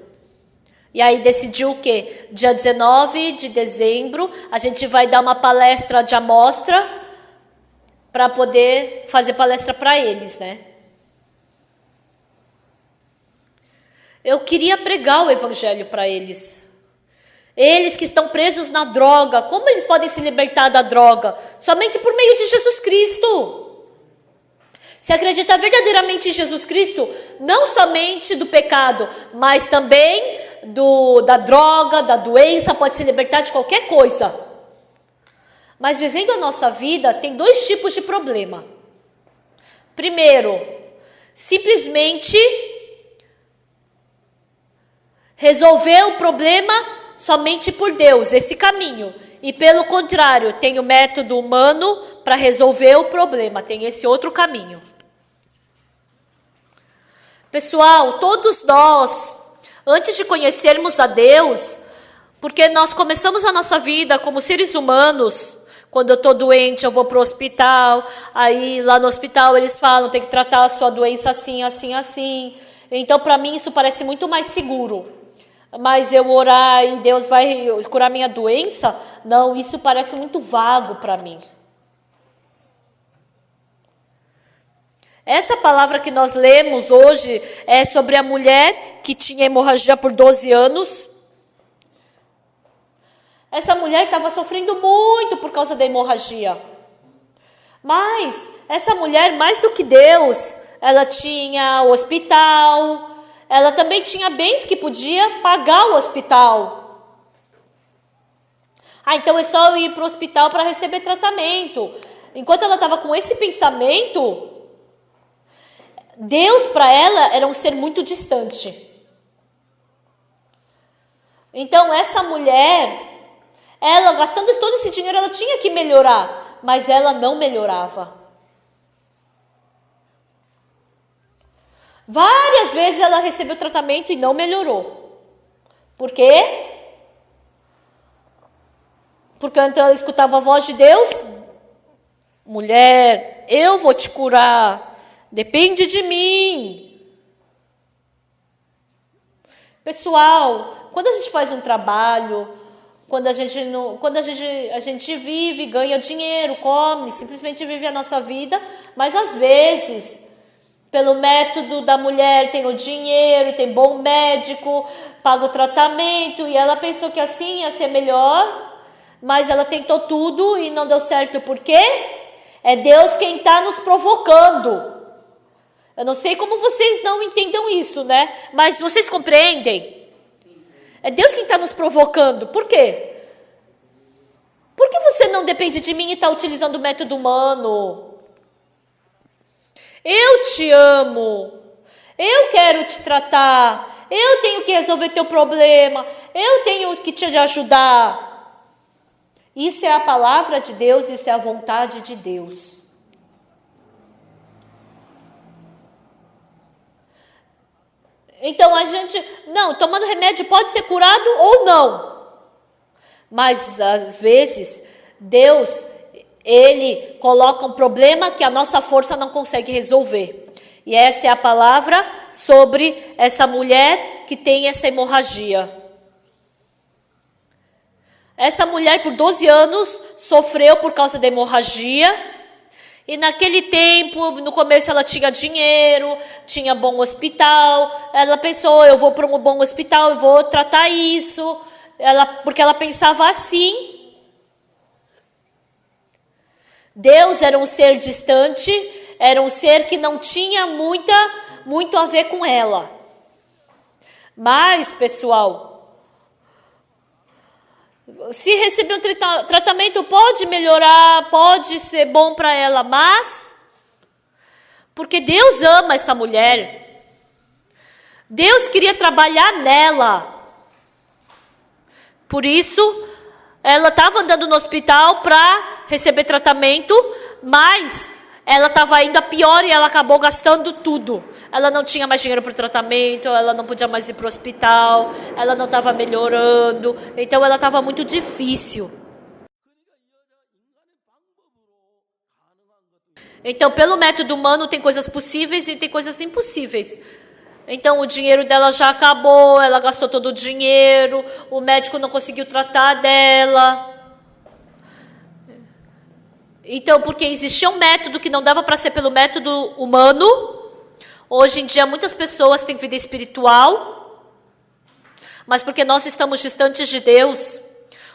E aí decidiu o quê? Dia 19 de dezembro, a gente vai dar uma palestra de amostra para poder fazer palestra para eles, né? Eu queria pregar o evangelho para eles. Eles que estão presos na droga, como eles podem se libertar da droga? Somente por meio de Jesus Cristo. Se acreditar verdadeiramente em Jesus Cristo, não somente do pecado, mas também da droga, da doença, pode se libertar de qualquer coisa. Mas vivendo a nossa vida, tem 2 tipos de problema. Primeiro, simplesmente resolver o problema somente por Deus, esse caminho. E pelo contrário, tem o método humano para resolver o problema, tem esse outro caminho. Pessoal, todos nós, antes de conhecermos a Deus, porque nós começamos a nossa vida como seres humanos, quando eu estou doente eu vou para o hospital, aí lá no hospital eles falam, tem que tratar a sua doença assim, assim, assim. Então para mim isso parece muito mais seguro. Mas eu orar e Deus vai curar minha doença? Não, isso parece muito vago para mim. Essa palavra que nós lemos hoje é sobre a mulher que tinha hemorragia por 12 anos. Essa mulher estava sofrendo muito por causa da hemorragia. Mas essa mulher, mais do que Deus, ela tinha o hospital. Ela também tinha bens que podia pagar o hospital. Então é só eu ir para o hospital para receber tratamento. Enquanto ela estava com esse pensamento, Deus para ela era um ser muito distante. Então essa mulher, ela gastando todo esse dinheiro, ela tinha que melhorar, mas ela não melhorava. Várias vezes ela recebeu tratamento e não melhorou. Por quê? Porque então ela escutava a voz de Deus. Mulher, eu vou te curar. Depende de mim. Pessoal, quando a gente faz um trabalho, quando a gente vive, ganha dinheiro, come, simplesmente vive a nossa vida, mas às vezes, pelo método da mulher, tem o dinheiro, tem bom médico, paga o tratamento, e ela pensou que assim ia ser melhor, mas ela tentou tudo e não deu certo. Por quê? É Deus quem está nos provocando. Eu não sei como vocês não entendam isso, né? Mas vocês compreendem? É Deus quem está nos provocando. Por quê? Por que você não depende de mim e está utilizando o método humano? Eu te amo, eu quero te tratar, eu tenho que resolver teu problema, eu tenho que te ajudar. Isso é a palavra de Deus, isso é a vontade de Deus. Então a gente, não, tomando remédio pode ser curado ou não. Mas às vezes Deus, Ele coloca um problema que a nossa força não consegue resolver. E essa é a palavra sobre essa mulher que tem essa hemorragia. Essa mulher, por 12 anos, sofreu por causa da hemorragia. E naquele tempo, no começo ela tinha dinheiro, tinha bom hospital. Ela pensou, eu vou para um bom hospital, eu vou tratar isso. Porque ela pensava assim. Deus era um ser distante, era um ser que não tinha muito a ver com ela. Mas, pessoal, se receber um tratamento pode melhorar, pode ser bom para ela, mas porque Deus ama essa mulher, Deus queria trabalhar nela. Por isso, ela estava andando no hospital para receber tratamento, mas ela estava indo a pior e ela acabou gastando tudo. Ela não tinha mais dinheiro para o tratamento, ela não podia mais ir para o hospital, ela não estava melhorando, então ela estava muito difícil. Então, pelo método humano, tem coisas possíveis e tem coisas impossíveis. Então, o dinheiro dela já acabou, ela gastou todo o dinheiro, o médico não conseguiu tratar dela. Então, porque existia um método que não dava para ser pelo método humano, hoje em dia muitas pessoas têm vida espiritual, mas porque nós estamos distantes de Deus,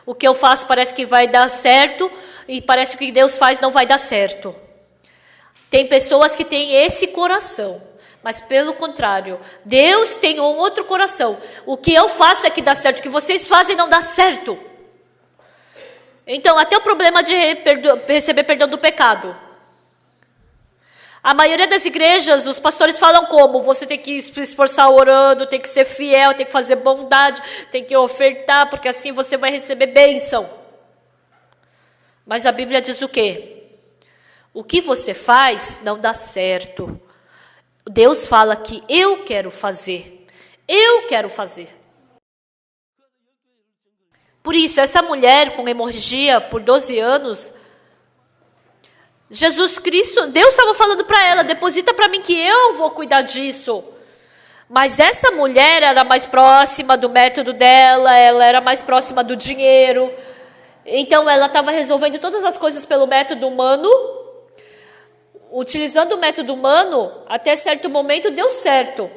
o que eu faço parece que vai dar certo, e parece que o que Deus faz não vai dar certo. Tem pessoas que têm esse coração, mas pelo contrário, Deus tem um outro coração. O que eu faço é que dá certo, o que vocês fazem não dá certo. Então, até o problema de receber perdão do pecado. A maioria das igrejas, os pastores falam como? Você tem que se esforçar orando, tem que ser fiel, tem que fazer bondade, tem que ofertar, porque assim você vai receber bênção. Mas a Bíblia diz o quê? O que você faz não dá certo. Deus fala que eu quero fazer. Eu quero fazer. Por isso, essa mulher com hemorragia por 12 anos, Jesus Cristo, Deus estava falando para ela, deposita para mim que eu vou cuidar disso. Mas essa mulher era mais próxima do método dela, ela era mais próxima do dinheiro. Então, ela estava resolvendo todas as coisas pelo método humano. Utilizando o método humano, até certo momento deu certo.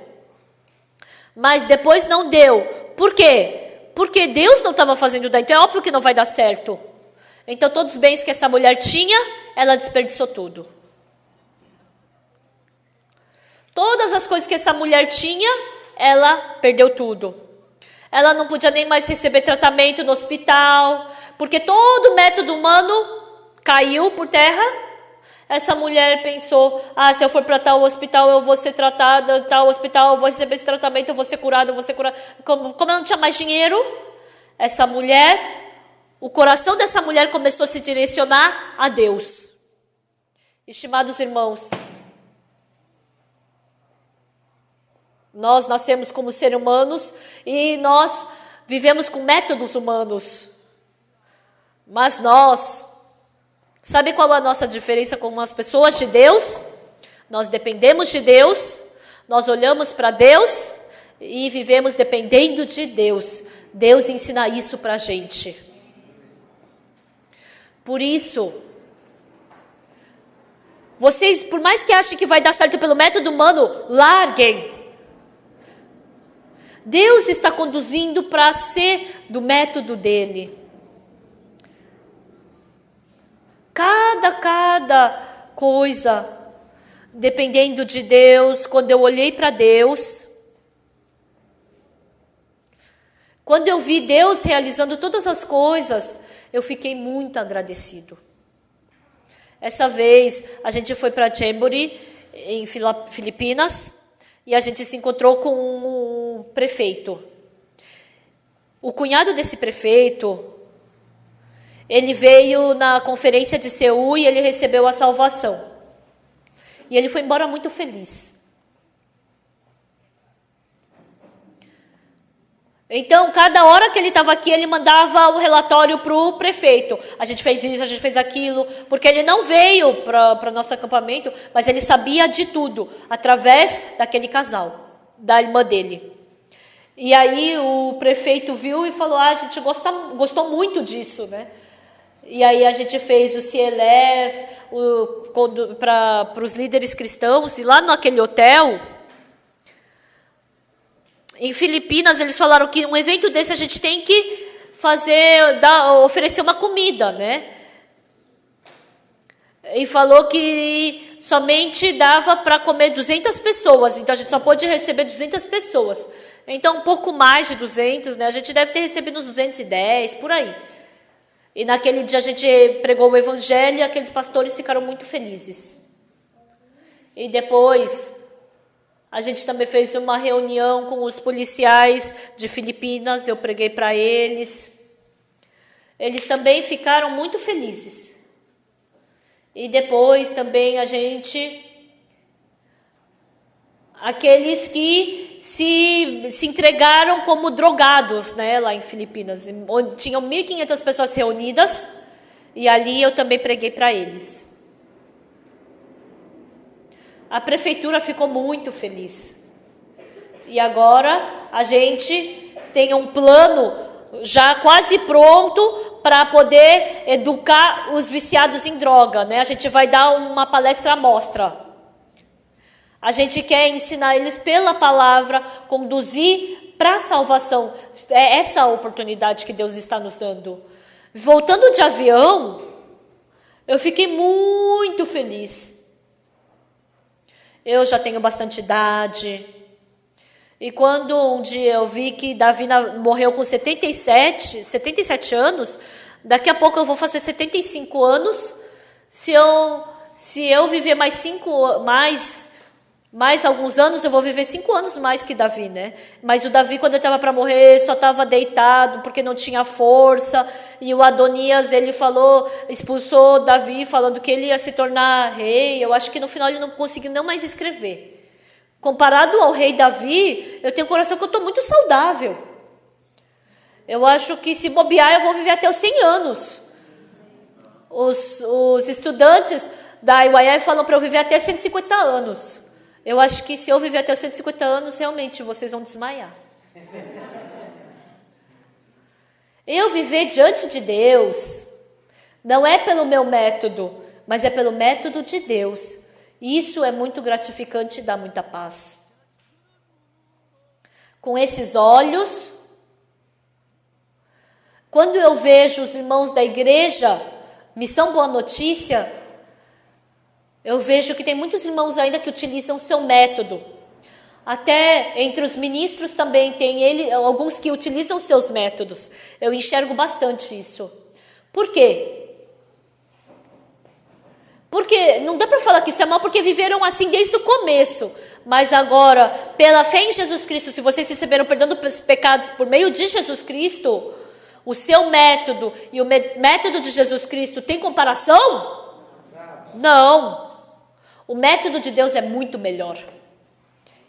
Mas depois não deu. Por quê? Porque Deus não estava fazendo daí. Então é óbvio que não vai dar certo. Então todos os bens que essa mulher tinha, ela desperdiçou tudo. Todas as coisas que essa mulher tinha, ela perdeu tudo. Ela não podia nem mais receber tratamento no hospital, porque todo o método humano caiu por terra. Essa mulher pensou, se eu for para tal hospital, eu vou ser tratada, tal hospital, eu vou receber esse tratamento, eu vou ser curada, eu vou ser curada. Como ela não tinha mais dinheiro, essa mulher, o coração dessa mulher começou a se direcionar a Deus. Estimados irmãos, nós nascemos como seres humanos e nós vivemos com métodos humanos. Mas nós... Sabe qual é a nossa diferença com as pessoas de Deus? Nós dependemos de Deus, nós olhamos para Deus e vivemos dependendo de Deus. Deus ensina isso para a gente. Por isso, vocês, por mais que achem que vai dar certo pelo método humano, larguem. Deus está conduzindo para ser do método dele. Cada coisa, dependendo de Deus, quando eu olhei para Deus, quando eu vi Deus realizando todas as coisas, eu fiquei muito agradecido. Essa vez, a gente foi para Chemburi, em Filipinas, e a gente se encontrou com um prefeito. O cunhado desse prefeito... Ele veio na conferência de Seul e ele recebeu a salvação. E ele foi embora muito feliz. Então, cada hora que ele estava aqui, ele mandava o relatório para o prefeito. A gente fez isso, a gente fez aquilo. Porque ele não veio para o nosso acampamento, mas ele sabia de tudo, através daquele casal, da irmã dele. E aí o prefeito viu e falou, a gente gostou muito disso, né? E aí a gente fez o CLF para os líderes cristãos, e lá naquele hotel, em Filipinas, eles falaram que um evento desse a gente tem que oferecer uma comida, né? E falou que somente dava para comer 200 pessoas, então a gente só pôde receber 200 pessoas. Então, um pouco mais de 200, né? A gente deve ter recebido uns 210, por aí. E naquele dia a gente pregou o evangelho e aqueles pastores ficaram muito felizes. E depois, a gente também fez uma reunião com os policiais de Filipinas, eu preguei para eles. Eles também ficaram muito felizes. E depois também aqueles que se entregaram como drogados, né, lá em Filipinas. Tinham 1.500 pessoas reunidas, e ali eu também preguei para eles. A prefeitura ficou muito feliz. E agora a gente tem um plano já quase pronto para poder educar os viciados em droga, né? A gente vai dar uma palestra amostra. A gente quer ensinar eles pela palavra, conduzir para a salvação. É essa a oportunidade que Deus está nos dando. Voltando de avião, eu fiquei muito feliz. Eu já tenho bastante idade. E quando um dia eu vi que Davi morreu com 77 anos, daqui a pouco eu vou fazer 75 anos. Se eu viver mais alguns anos, eu vou viver 5 anos mais que Davi, né? Mas o Davi, quando ele estava para morrer, só estava deitado porque não tinha força. E o Adonias, expulsou Davi, falando que ele ia se tornar rei. Eu acho que no final ele não conseguiu nem mais escrever. Comparado ao rei Davi, eu tenho um coração que eu estou muito saudável. Eu acho que se bobear, eu vou viver até os 100 anos. Os estudantes da IYI falam para eu viver até 150 anos. Eu acho que se eu viver até os 150 anos, realmente vocês vão desmaiar. Eu viver diante de Deus não é pelo meu método, mas é pelo método de Deus. Isso é muito gratificante e dá muita paz. Com esses olhos, quando eu vejo os irmãos da igreja, Missão Boa Notícia, eu vejo que tem muitos irmãos ainda que utilizam o seu método. Até entre os ministros também tem alguns que utilizam seus métodos. Eu enxergo bastante isso. Por quê? Porque não dá para falar que isso é mal, porque viveram assim desde o começo. Mas agora, pela fé em Jesus Cristo, se vocês receberam perdão dos pecados por meio de Jesus Cristo, o seu método e o método de Jesus Cristo tem comparação? Não. O método de Deus é muito melhor.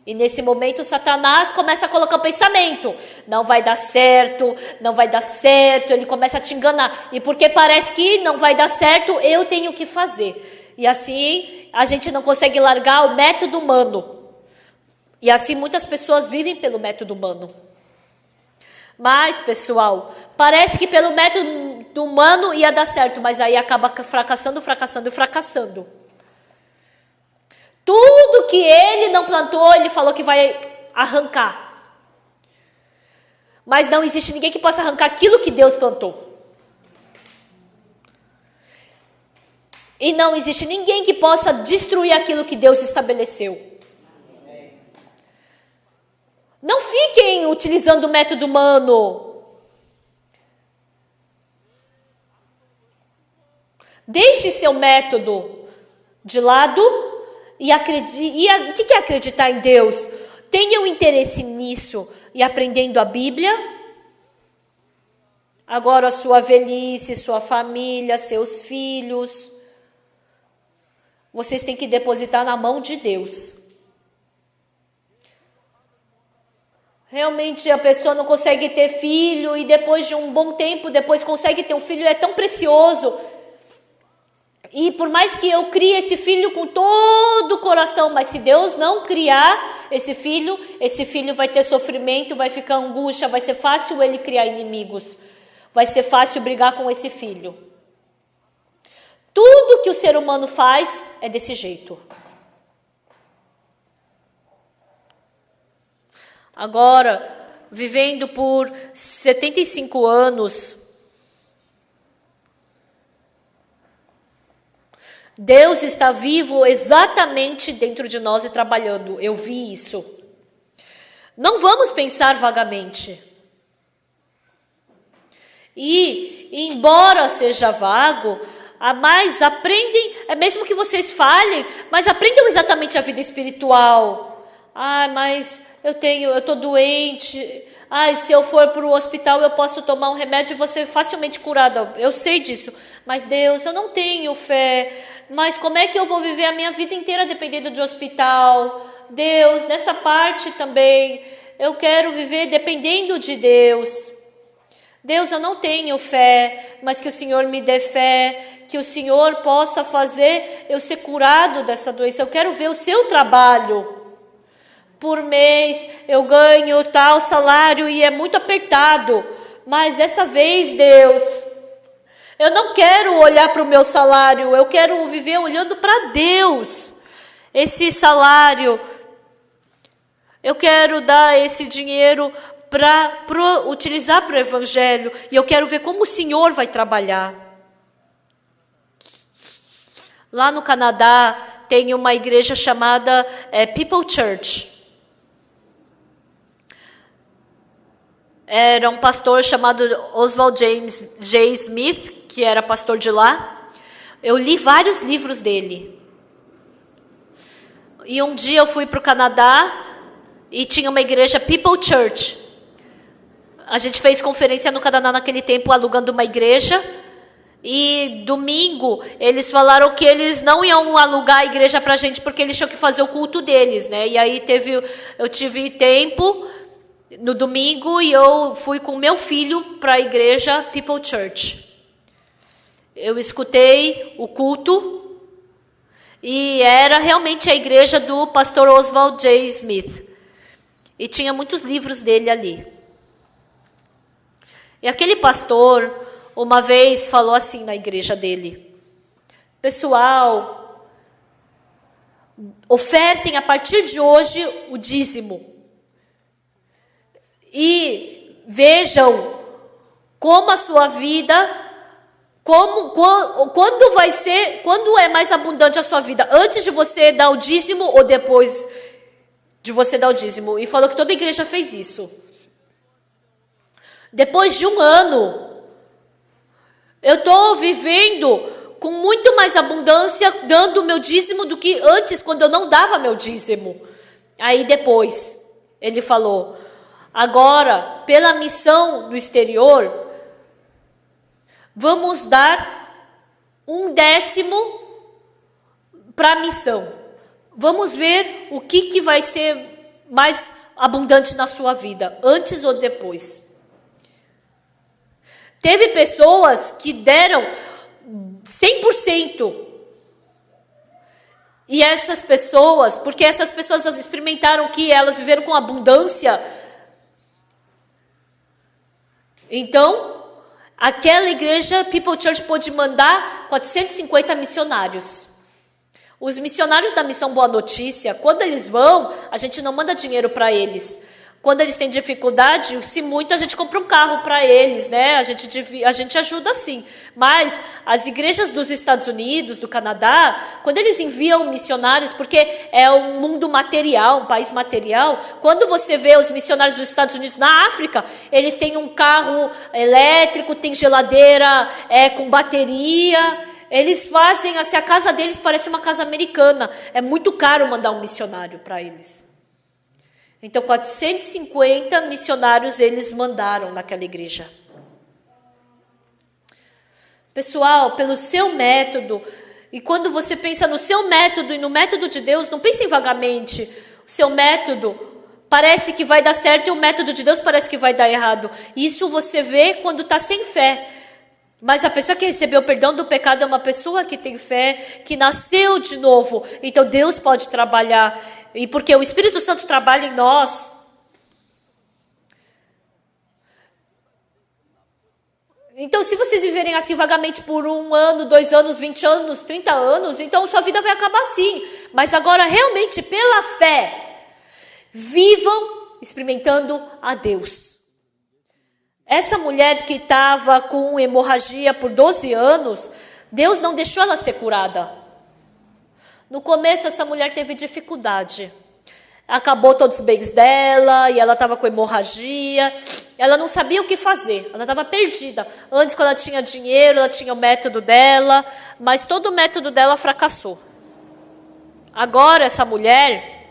E nesse momento Satanás começa a colocar o pensamento. Não vai dar certo, não vai dar certo. Ele começa a te enganar. E porque parece que não vai dar certo, eu tenho que fazer. E assim a gente não consegue largar o método humano. E assim muitas pessoas vivem pelo método humano. Mas, pessoal, parece que pelo método humano ia dar certo. Mas aí acaba fracassando. Tudo que ele não plantou, ele falou que vai arrancar. Mas não existe ninguém que possa arrancar aquilo que Deus plantou. E não existe ninguém que possa destruir aquilo que Deus estabeleceu. Não fiquem utilizando o método humano. Deixe seu método de lado. E o que é acreditar em Deus? Tenha um interesse nisso e aprendendo a Bíblia. Agora sua velhice, sua família, seus filhos, vocês têm que depositar na mão de Deus. Realmente a pessoa não consegue ter filho e depois de um bom tempo, depois consegue ter um filho, é tão precioso. E por mais que eu crie esse filho com todo o coração, mas se Deus não criar, esse filho vai ter sofrimento, vai ficar angústia, vai ser fácil ele criar inimigos, vai ser fácil brigar com esse filho. Tudo que o ser humano faz é desse jeito. Agora, vivendo por 75 anos, Deus está vivo exatamente dentro de nós e trabalhando. Eu vi isso. Não vamos pensar vagamente. E, embora seja vago, mas aprendem, é mesmo que vocês falhem, mas aprendam exatamente a vida espiritual. Mas eu estou doente. Se eu for para o hospital, eu posso tomar um remédio e vou ser facilmente curada. Eu sei disso. Mas Deus, eu não tenho fé. Mas como é que eu vou viver a minha vida inteira dependendo de hospital? Deus, nessa parte também, eu quero viver dependendo de Deus. Deus, eu não tenho fé, mas que o Senhor me dê fé, que o Senhor possa fazer eu ser curado dessa doença. Eu quero ver o seu trabalho. Por mês eu ganho tal salário e é muito apertado. Mas dessa vez, Deus, eu não quero olhar para o meu salário, eu quero viver olhando para Deus. Esse salário, eu quero dar esse dinheiro para utilizar para o Evangelho. E eu quero ver como o Senhor vai trabalhar. Lá no Canadá tem uma igreja chamada People Church. Era um pastor chamado Oswald J. Smith, que era pastor de lá. Eu li vários livros dele. E um dia eu fui para o Canadá e tinha uma igreja People Church. A gente fez conferência no Canadá naquele tempo, alugando uma igreja. E domingo, eles falaram que eles não iam alugar a igreja para a gente, porque eles tinham que fazer o culto deles, né? E aí eu tive tempo no domingo e eu fui com meu filho para a igreja People Church. Eu escutei o culto e era realmente a igreja do pastor Oswald J. Smith. E tinha muitos livros dele ali. E aquele pastor, uma vez, falou assim na igreja dele: pessoal, ofertem a partir de hoje o dízimo. E vejam como a sua vida, quando é mais abundante a sua vida, antes de você dar o dízimo ou depois de você dar o dízimo. E falou que toda a igreja fez isso. Depois de um ano, eu estou vivendo com muito mais abundância dando o meu dízimo do que antes, quando eu não dava meu dízimo. Aí depois, ele falou: agora, pela missão no exterior, vamos dar 1/10 para a missão. Vamos ver o que vai ser mais abundante na sua vida, antes ou depois. Teve pessoas que deram 100%. E essas pessoas, porque essas pessoas experimentaram que elas viveram com abundância. Então, aquela igreja, People Church, pôde mandar 450 missionários. Os missionários da Missão Boa Notícia, quando eles vão, a gente não manda dinheiro para eles. Quando eles têm dificuldade, se muito, a gente compra um carro para eles, né? A gente ajuda sim. Mas as igrejas dos Estados Unidos, do Canadá, quando eles enviam missionários, porque é um mundo material, um país material, quando você vê os missionários dos Estados Unidos na África, eles têm um carro elétrico, tem geladeira com bateria. Eles fazem, assim, a casa deles parece uma casa americana. É muito caro mandar um missionário para eles. Então, 450 missionários eles mandaram naquela igreja. Pessoal, pelo seu método, e quando você pensa no seu método e no método de Deus, não pense vagamente. O seu método parece que vai dar certo e o método de Deus parece que vai dar errado. Isso você vê quando está sem fé. Mas a pessoa que recebeu o perdão do pecado é uma pessoa que tem fé, que nasceu de novo. Então Deus pode trabalhar. E porque o Espírito Santo trabalha em nós. Então, se vocês viverem assim vagamente por 1 ano, 2 anos, 20 anos, 30 anos, então sua vida vai acabar assim. Mas agora, realmente, pela fé, vivam experimentando a Deus. Essa mulher que estava com hemorragia por 12 anos, Deus não deixou ela ser curada. No começo, essa mulher teve dificuldade. Acabou todos os bens dela e ela estava com hemorragia. Ela não sabia o que fazer, ela estava perdida. Antes, quando ela tinha dinheiro, ela tinha o método dela, mas todo o método dela fracassou. Agora, essa mulher,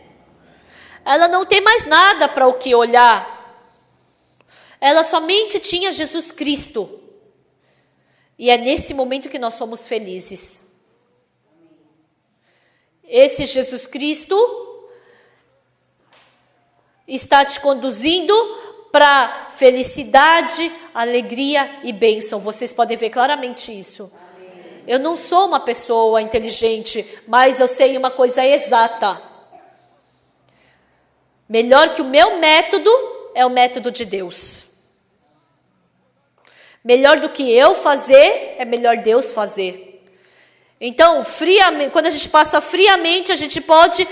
ela não tem mais nada para o que olhar. Ela somente tinha Jesus Cristo. E é nesse momento que nós somos felizes. Esse Jesus Cristo está te conduzindo para felicidade, alegria e bênção. Vocês podem ver claramente isso. Amém. Eu não sou uma pessoa inteligente, mas eu sei uma coisa exata. Melhor que o meu método é o método de Deus. Melhor do que eu fazer, é melhor Deus fazer. Então, friamente, quando a gente passa friamente, a gente pode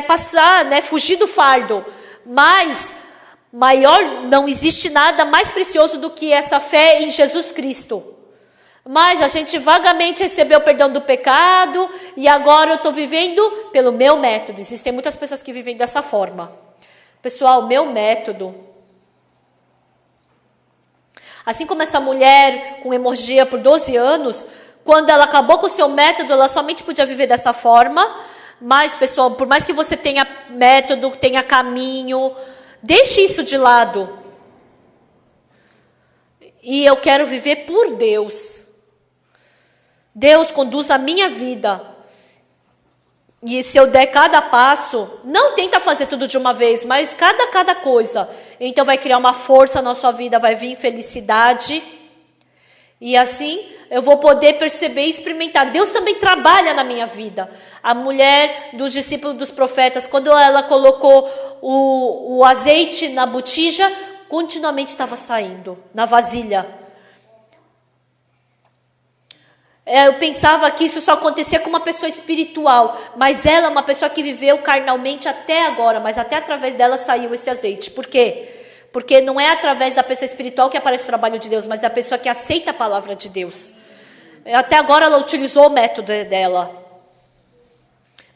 passar, fugir do fardo. Mas maior, não existe nada mais precioso do que essa fé em Jesus Cristo. Mas a gente vagamente recebeu o perdão do pecado e agora eu estou vivendo pelo meu método. Existem muitas pessoas que vivem dessa forma. Pessoal, meu método. Assim como essa mulher com hemorragia por 12 anos, quando ela acabou com o seu método, ela somente podia viver dessa forma. Mas, pessoal, por mais que você tenha método, tenha caminho, deixe isso de lado. E eu quero viver por Deus. Deus conduz a minha vida. E se eu der cada passo, não tenta fazer tudo de uma vez, mas cada coisa. Então vai criar uma força na sua vida, vai vir felicidade. E assim eu vou poder perceber e experimentar. Deus também trabalha na minha vida. A mulher dos discípulos dos profetas, quando ela colocou o azeite na botija, continuamente estava saindo, na vasilha. Eu pensava que isso só acontecia com uma pessoa espiritual, mas ela é uma pessoa que viveu carnalmente até agora, mas até através dela saiu esse azeite. Por quê? Porque não é através da pessoa espiritual que aparece o trabalho de Deus, mas é a pessoa que aceita a palavra de Deus. Até agora ela utilizou o método dela.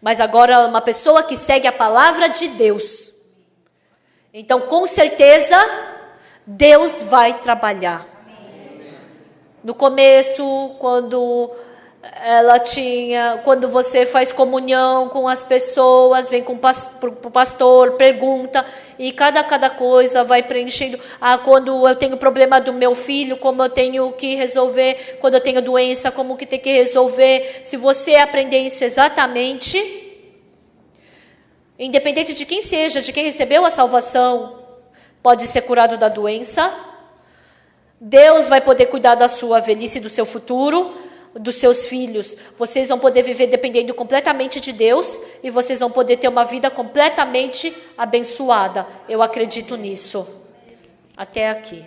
Mas agora ela é uma pessoa que segue a palavra de Deus. Então, com certeza, Deus vai trabalhar. No começo, quando você faz comunhão com as pessoas, vem com o pastor, pergunta, e cada coisa vai preenchendo. Quando eu tenho problema do meu filho, como eu tenho que resolver, quando eu tenho doença, como que tem que resolver. Se você aprender isso exatamente, independente de quem seja, de quem recebeu a salvação, pode ser curado da doença. Deus vai poder cuidar da sua velhice e do seu futuro, dos seus filhos. Vocês vão poder viver dependendo completamente de Deus e vocês vão poder ter uma vida completamente abençoada. Eu acredito nisso. Até aqui.